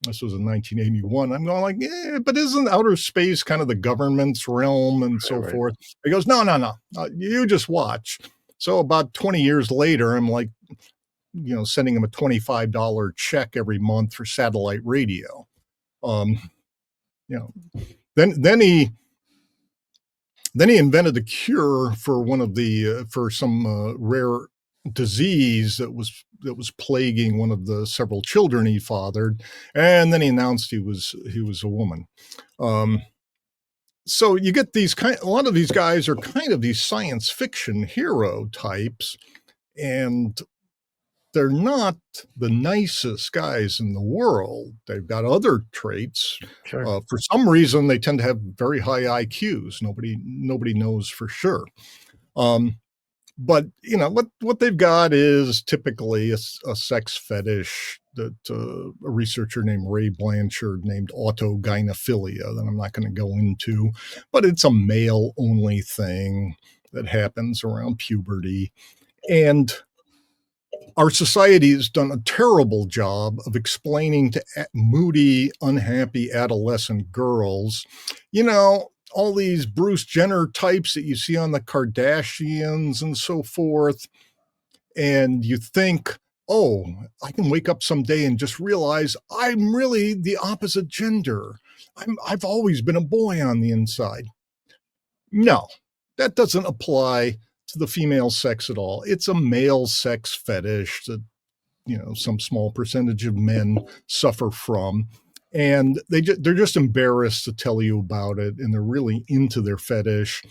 This was in 1981. I'm going like, yeah, but isn't outer space kind of the government's realm and Right. so Right. forth? He goes, no, no, no. You just watch. So about 20 years later, I'm like, sending him a $25 check every month for satellite radio. Um, you know, then he invented a cure for one of the for some rare disease that was plaguing one of the several children he fathered, and then he announced he was a woman. Um, so you get a lot of these guys are kind of these science fiction hero types, and they're not the nicest guys in the world. They've got other traits. Sure. For some reason, they tend to have very high IQs. Nobody knows for sure. But what they've got is typically a sex fetish that a researcher named Ray Blanchard named autogynephilia that I'm not going to go into, but it's a male-only thing that happens around puberty. And our society has done a terrible job of explaining to moody, unhappy adolescent girls, all these Bruce Jenner types that you see on the Kardashians and so forth. And you think, oh, I can wake up someday and just realize I'm really the opposite gender. I've always been a boy on the inside. No, that doesn't apply to the female sex at all. It's a male sex fetish that, some small percentage of men suffer from. And they're just embarrassed to tell you about it, and they're really into their fetish.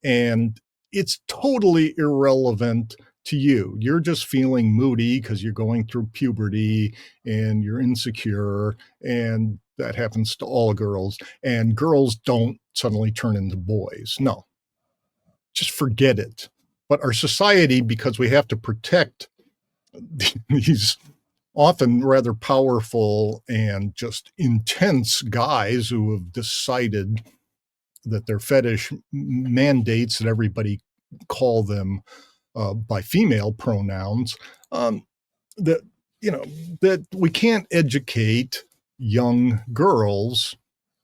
And it's totally irrelevant to you. You're just feeling moody because you're going through puberty and you're insecure, and that happens to all girls. And girls don't suddenly turn into boys. No, just forget it. But our society, because we have to protect these often rather powerful and just intense guys who have decided that their fetish mandates that everybody call them by female pronouns, that we can't educate young girls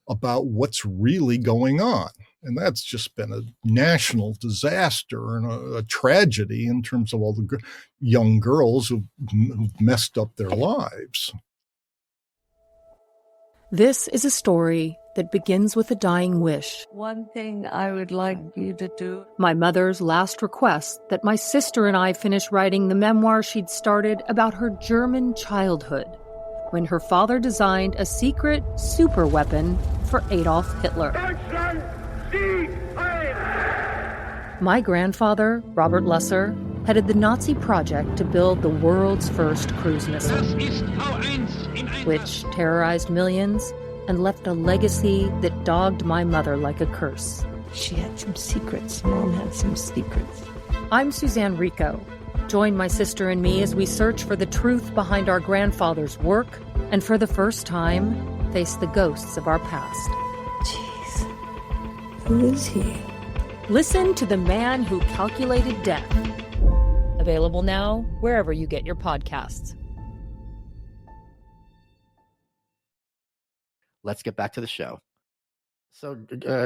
about what's really going on. And that's just been a national disaster and a tragedy in terms of all the young girls who've messed up their lives. This is a story that begins with a dying wish. One thing I would like you to do. My mother's last request that my sister and I finish writing the memoir she'd started about her German childhood, when her father designed a secret super weapon for Adolf Hitler. My grandfather, Robert Lusser, headed the Nazi project to build the world's first cruise missile, which terrorized millions and left a legacy that dogged my mother like a curse. She had some secrets. Mom had some secrets. I'm Suzanne Rico. Join my sister and me as we search for the truth behind our grandfather's work and for the first time, face the ghosts of our past. Jeez. Who is he? Listen to The Man Who Calculated Death. Available now wherever you get your podcasts. Let's get back to the show. So,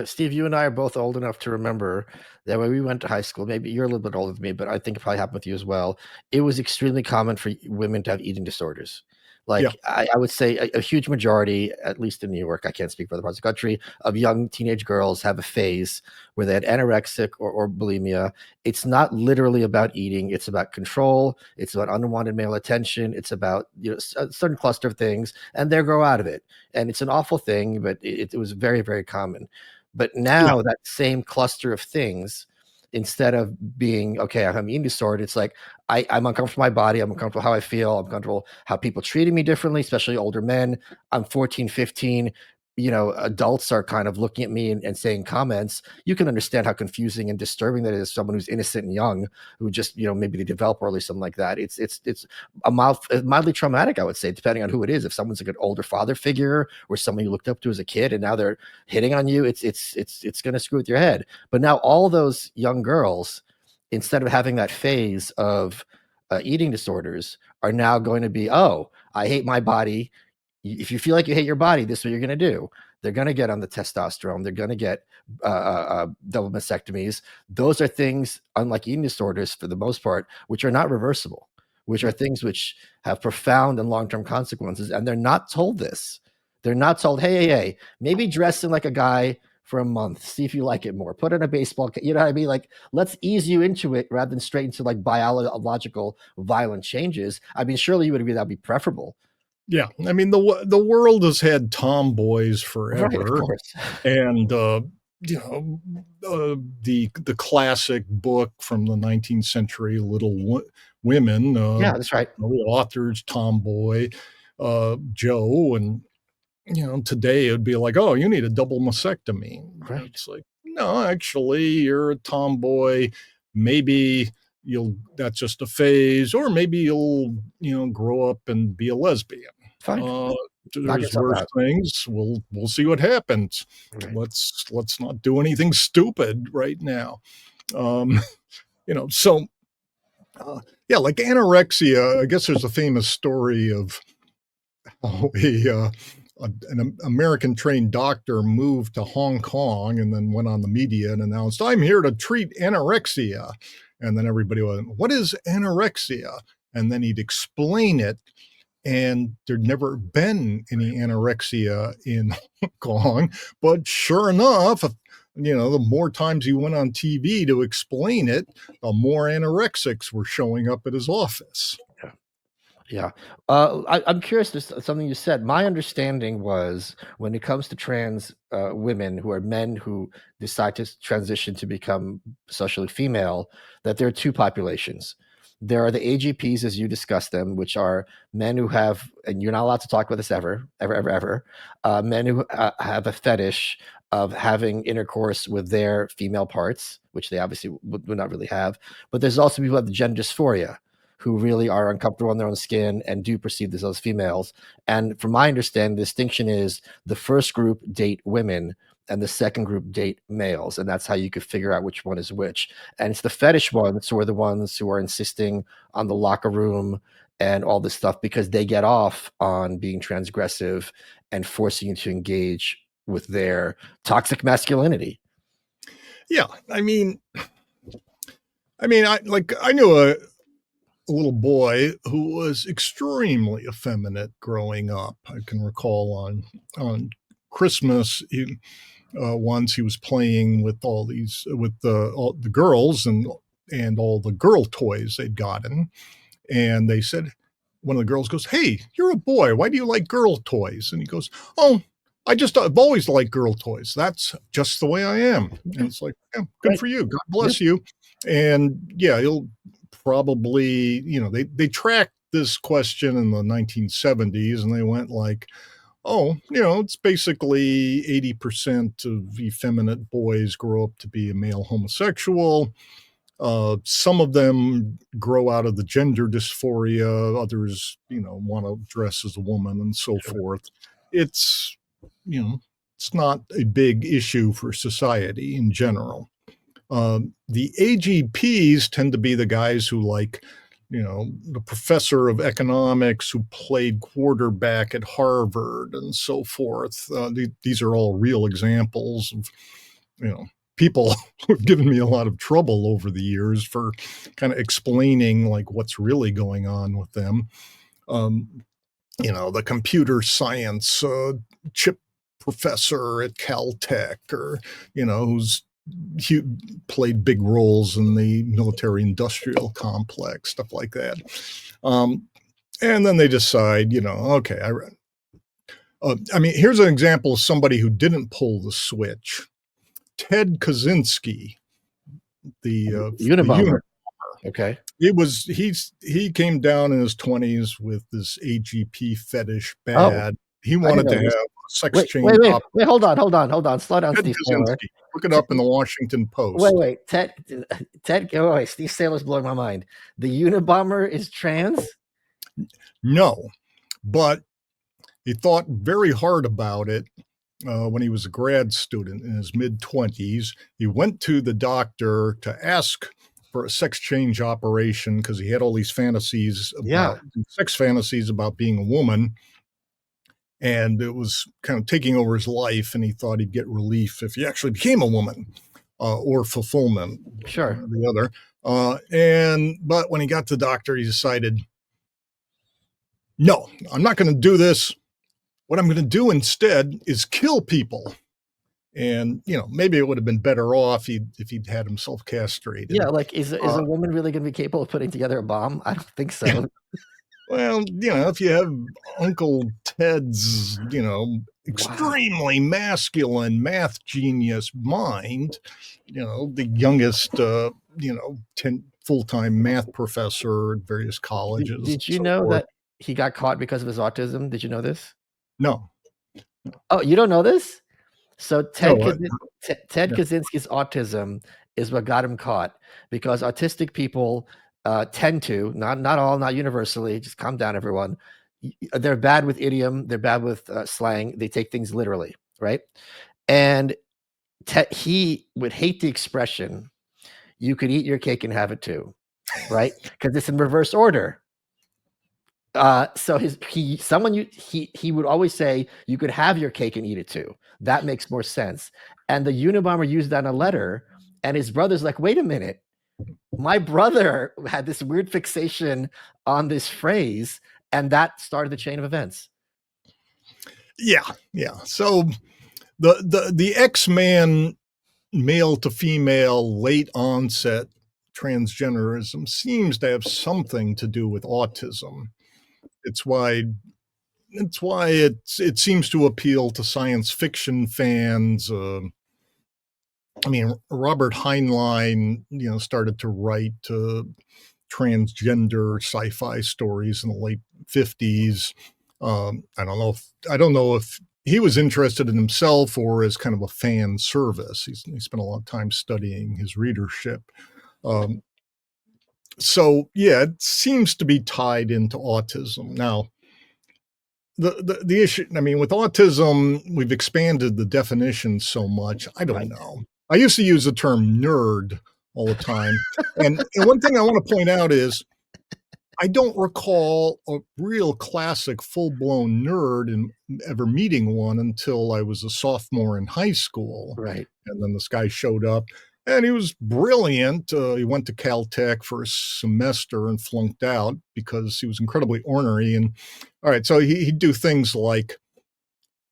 Steve, you and I are both old enough to remember that when we went to high school, maybe you're a little bit older than me, but I think it probably happened with you as well. It was extremely common for women to have eating disorders. Like, yeah. I would say a huge majority, at least in New York, I can't speak for other parts of the country, of young teenage girls have a phase where they had anorexic or bulimia. It's not literally about eating. It's about control. It's about unwanted male attention. It's about a certain cluster of things, and they grow out of it. And it's an awful thing, but it was very, very common. But now that same cluster of things, instead of being, okay, I have an eating disorder, it's like, I'm uncomfortable with my body. I'm uncomfortable how I feel. I'm uncomfortable how people treating me differently, especially older men. I'm 14, 15. Adults are kind of looking at me and saying comments. You can understand how confusing and disturbing that is. Someone who's innocent and young, who just, maybe they develop early, something like that. It's mildly traumatic, I would say, depending on who it is. If someone's like an older father figure or someone you looked up to as a kid, and now they're hitting on you, it's going to screw with your head. But now all those young girls, instead of having that phase of eating disorders, are now going to be, oh, I hate my body. If you feel like you hate your body, this is what you're going to do. They're going to get on the testosterone. They're going to get double mastectomies. Those are things, unlike eating disorders for the most part, which are not reversible, which are things which have profound and long-term consequences. And they're not told this. They're not told, hey, maybe dress in like a guy for a month. See if you like it more. Put on a baseball cap. You know what I mean? Like, let's ease you into it rather than straight into like biological violent changes. I mean, surely you would agree that'd be preferable. Yeah, I mean, the world has had tomboys forever, right, of course. And the classic book from the 19th century, women. Yeah, that's right. The author's tomboy, Joe, and today it would be like, oh, you need a double mastectomy. Right. It's like, no, actually, you're a tomboy. Maybe that's just a phase, or maybe you'll grow up and be a lesbian. Fine. Knock There's yourself worse out. things. We'll see what happens. Right. Let's not do anything stupid right now. So yeah, like anorexia. I guess there's a famous story of how an American trained doctor moved to Hong Kong and then went on the media and announced, "I'm here to treat anorexia." And then everybody went, "What is anorexia?" And then he'd explain it. And there'd never been any anorexia in Hong Kong. But sure enough, the more times he went on TV to explain it, the more anorexics were showing up at his office. Yeah. I'm curious, there's something you said. My understanding was when it comes to trans women who are men who decide to transition to become socially female, that there are two populations. There are the AGPs, as you discussed them, which are men who have, and you're not allowed to talk about this ever, men who have a fetish of having intercourse with their female parts, which they obviously would not really have. But there's also people who have the gender dysphoria, who really are uncomfortable in their own skin and do perceive themselves as females. And from my understanding, the distinction is the first group date women and the second group date males. And that's how you could figure out which one is which. And it's the fetish ones who are the ones who are insisting on the locker room and all this stuff because they get off on being transgressive and forcing you to engage with their toxic masculinity. Yeah. I mean, I knew a little boy who was extremely effeminate growing up. I can recall on Christmas, once he was playing with all the girls and all the girl toys they'd gotten, and they said, one of the girls goes, "Hey, you're a boy. Why do you like girl toys?" And he goes, "Oh, I've always liked girl toys. That's just the way I am." And it's like, yeah, good for you. God bless you. And yeah, he'll probably, they tracked this question in the 1970s and they went like, oh, it's basically 80% of effeminate boys grow up to be a male homosexual. Some of them grow out of the gender dysphoria. Others, want to dress as a woman and so forth. It's, it's not a big issue for society in general. The AGPs tend to be the guys who the professor of economics who played quarterback at Harvard and so forth. These are all real examples of, people who've given me a lot of trouble over the years for kind of explaining like what's really going on with them. The computer science chip professor at Caltech, or, who's played big roles in the military industrial complex, stuff like that. And then they decide, okay, here's an example of somebody who didn't pull the switch. Ted Kaczynski, the Unabomber. Okay. He came down in his 20s with this AGP fetish bad. He wanted to have a sex change. Wait, hold on. Slow down, Steve Saylor. Look it up in the Washington Post. Wait. Ted, Steve Saylor's blowing my mind. The Unabomber is trans? No, but he thought very hard about it when he was a grad student in his mid-20s. He went to the doctor to ask for a sex change operation because he had all these fantasies sex fantasies about being a woman. And it was kind of taking over his life, and he thought he'd get relief if he actually became a woman, or fulfillment, sure, the other. But when he got to the doctor, he decided, no, I'm not going to do this. What I'm going to do instead is kill people. And, maybe it would have been better off if he'd had himself castrated. Yeah, like, is a woman really going to be capable of putting together a bomb? I don't think so. Well, if you have Uncle Ted's, extremely masculine math genius mind, the youngest, full-time math professor at various colleges. Did you and so know forth. that he got caught because of his autism? Did you know this? No. Oh, you don't know this? So Ted No, yeah. Kaczynski's autism is what got him caught, because autistic people tend to, not all, not universally, just calm down, everyone. They're bad with idiom. They're bad with slang. They take things literally, right? And he would hate the expression, "You could eat your cake and have it too," right? Because it's in reverse order. So he would always say, "You could have your cake and eat it too." That makes more sense. And the Unabomber used that in a letter, and his brother's like, "Wait a minute, my brother had this weird fixation on this phrase," and that started the chain of events. Yeah. So the X-Man male to female late onset transgenderism seems to have something to do with autism. It's why it seems to appeal to science fiction fans. I mean, Robert Heinlein, started to write transgender sci-fi stories in the late 50s. I don't know if he was interested in himself or as kind of a fan service. He spent a lot of time studying his readership. So yeah, it seems to be tied into autism. Now, the issue, I mean, with autism, we've expanded the definition so much. I don't know. I used to use the term nerd all the time. And one thing I want to point out is I don't recall a real classic full-blown nerd and ever meeting one until I was a sophomore in high school. Right. And then this guy showed up and he was brilliant. He went to Caltech for a semester and flunked out because he was incredibly ornery. And all right, so he'd do things like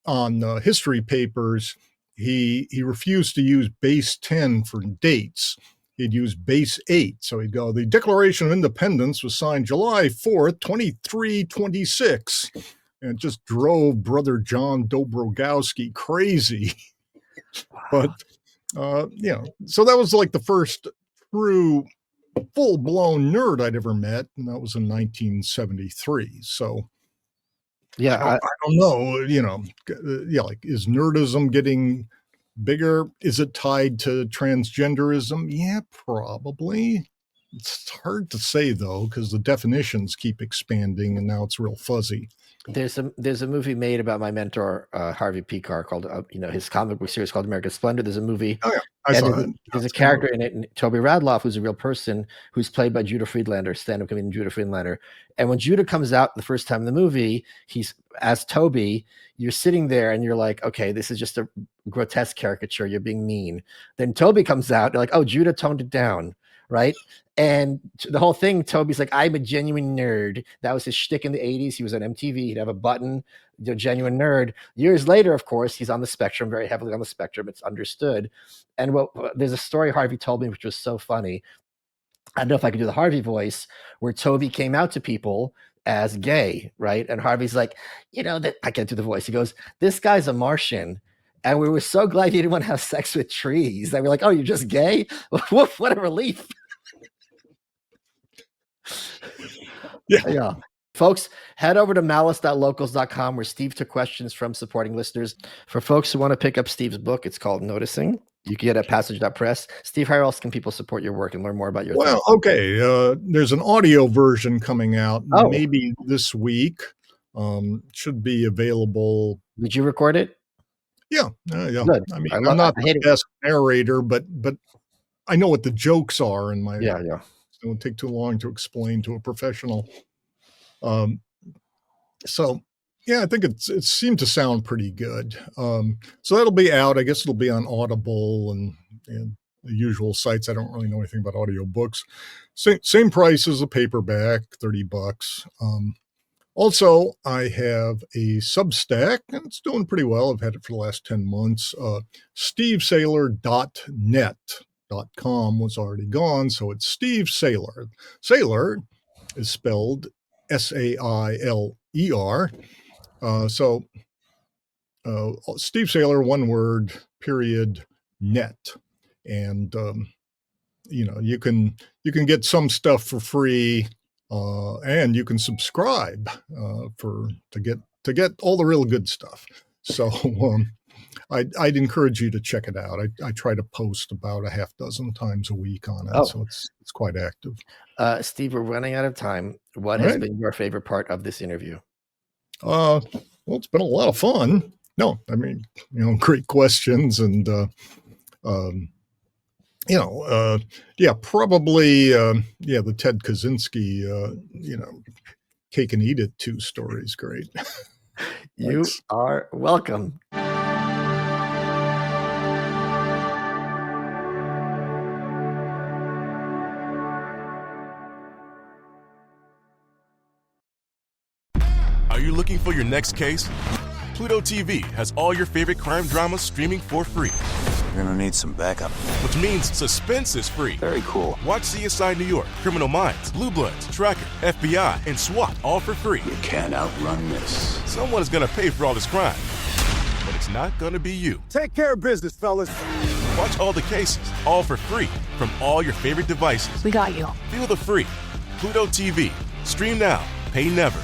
on history papers, he refused to use base 10 for dates. He'd use base 8. So he'd go, the Declaration of Independence was signed July 4th, 2326. And it just drove Brother John Dobrogowski crazy. But, so that was like the first true full-blown nerd I'd ever met. And that was in 1973. So, yeah, I don't know, like, is nerdism getting bigger? Is it tied to transgenderism? Yeah, probably. It's hard to say though, because the definitions keep expanding and now it's real fuzzy. There's a movie made about my mentor, Harvey Pekar, called his comic book series called American Splendor. There's a movie. Oh yeah, I saw it. There's a character in it, Toby Radloff, who's a real person, who's played by Judah Friedlander, stand-up comedian Judah Friedlander. And when Judah comes out the first time in the movie, he's as Toby. You're sitting there and you're like, okay, this is just a grotesque caricature. You're being mean. Then Toby comes out. You're like, oh, Judah toned it down, right? And the whole thing, Toby's like, I'm a genuine nerd. That was his shtick in the 80s. He was on MTV. He'd have a button, genuine nerd. Years later, of course, he's on the spectrum, very heavily on the spectrum. It's understood. And there's a story Harvey told me, which was so funny. I don't know if I could do the Harvey voice, where Toby came out to people as gay, right? And Harvey's like, that I can't do the voice. He goes, this guy's a Martian. And we were so glad he didn't want to have sex with trees. And we're like, oh, you're just gay? Woof, what a relief. Yeah. Folks, head over to malice.locals.com, where Steve took questions from supporting listeners. For folks who want to pick up Steve's book, it's called Noticing. You can get it at passage.press. Steve, how else can people support your work and learn more about your thing? Okay. There's an audio version coming out maybe this week. Should be available. Did you record it? Yeah. Good. I mean, I'm not the best narrator, but I know what the jokes are in my. Yeah. It won't take too long to explain to a professional. So yeah, I think it seemed to sound pretty good. So that'll be out. I guess it'll be on Audible and the usual sites. I don't really know anything about audiobooks. Same price as a paperback, $30. Also, I have a Substack, and it's doing pretty well. I've had it for the last 10 months. stevesaylor.net.com was already gone, so it's Steve Saylor. Saylor is spelled Sailer. So Steve Saylor, one word, period, net. And you can get some stuff for free, and you can subscribe to get all the real good stuff. So I'd encourage you to check it out. I try to post about a half dozen times a week on it, so it's quite active. Steve, we're running out of time. What has been your favorite part of this interview? Well, it's been a lot of fun. No, I mean, great questions, and probably the Ted Kaczynski, cake and eat it 2 story is great. You are welcome. Are you looking for your next case? Pluto TV has all your favorite crime dramas streaming for free. You're gonna need some backup. Which means suspense is free. Very cool. Watch CSI New York, Criminal Minds, Blue Bloods, Tracker, FBI, and SWAT all for free. You can't outrun this. Someone is gonna pay for all this crime. But it's not gonna be you. Take care of business, fellas. Watch all the cases, all for free, from all your favorite devices. We got you. Feel the free. Pluto TV. Stream now. Pay never.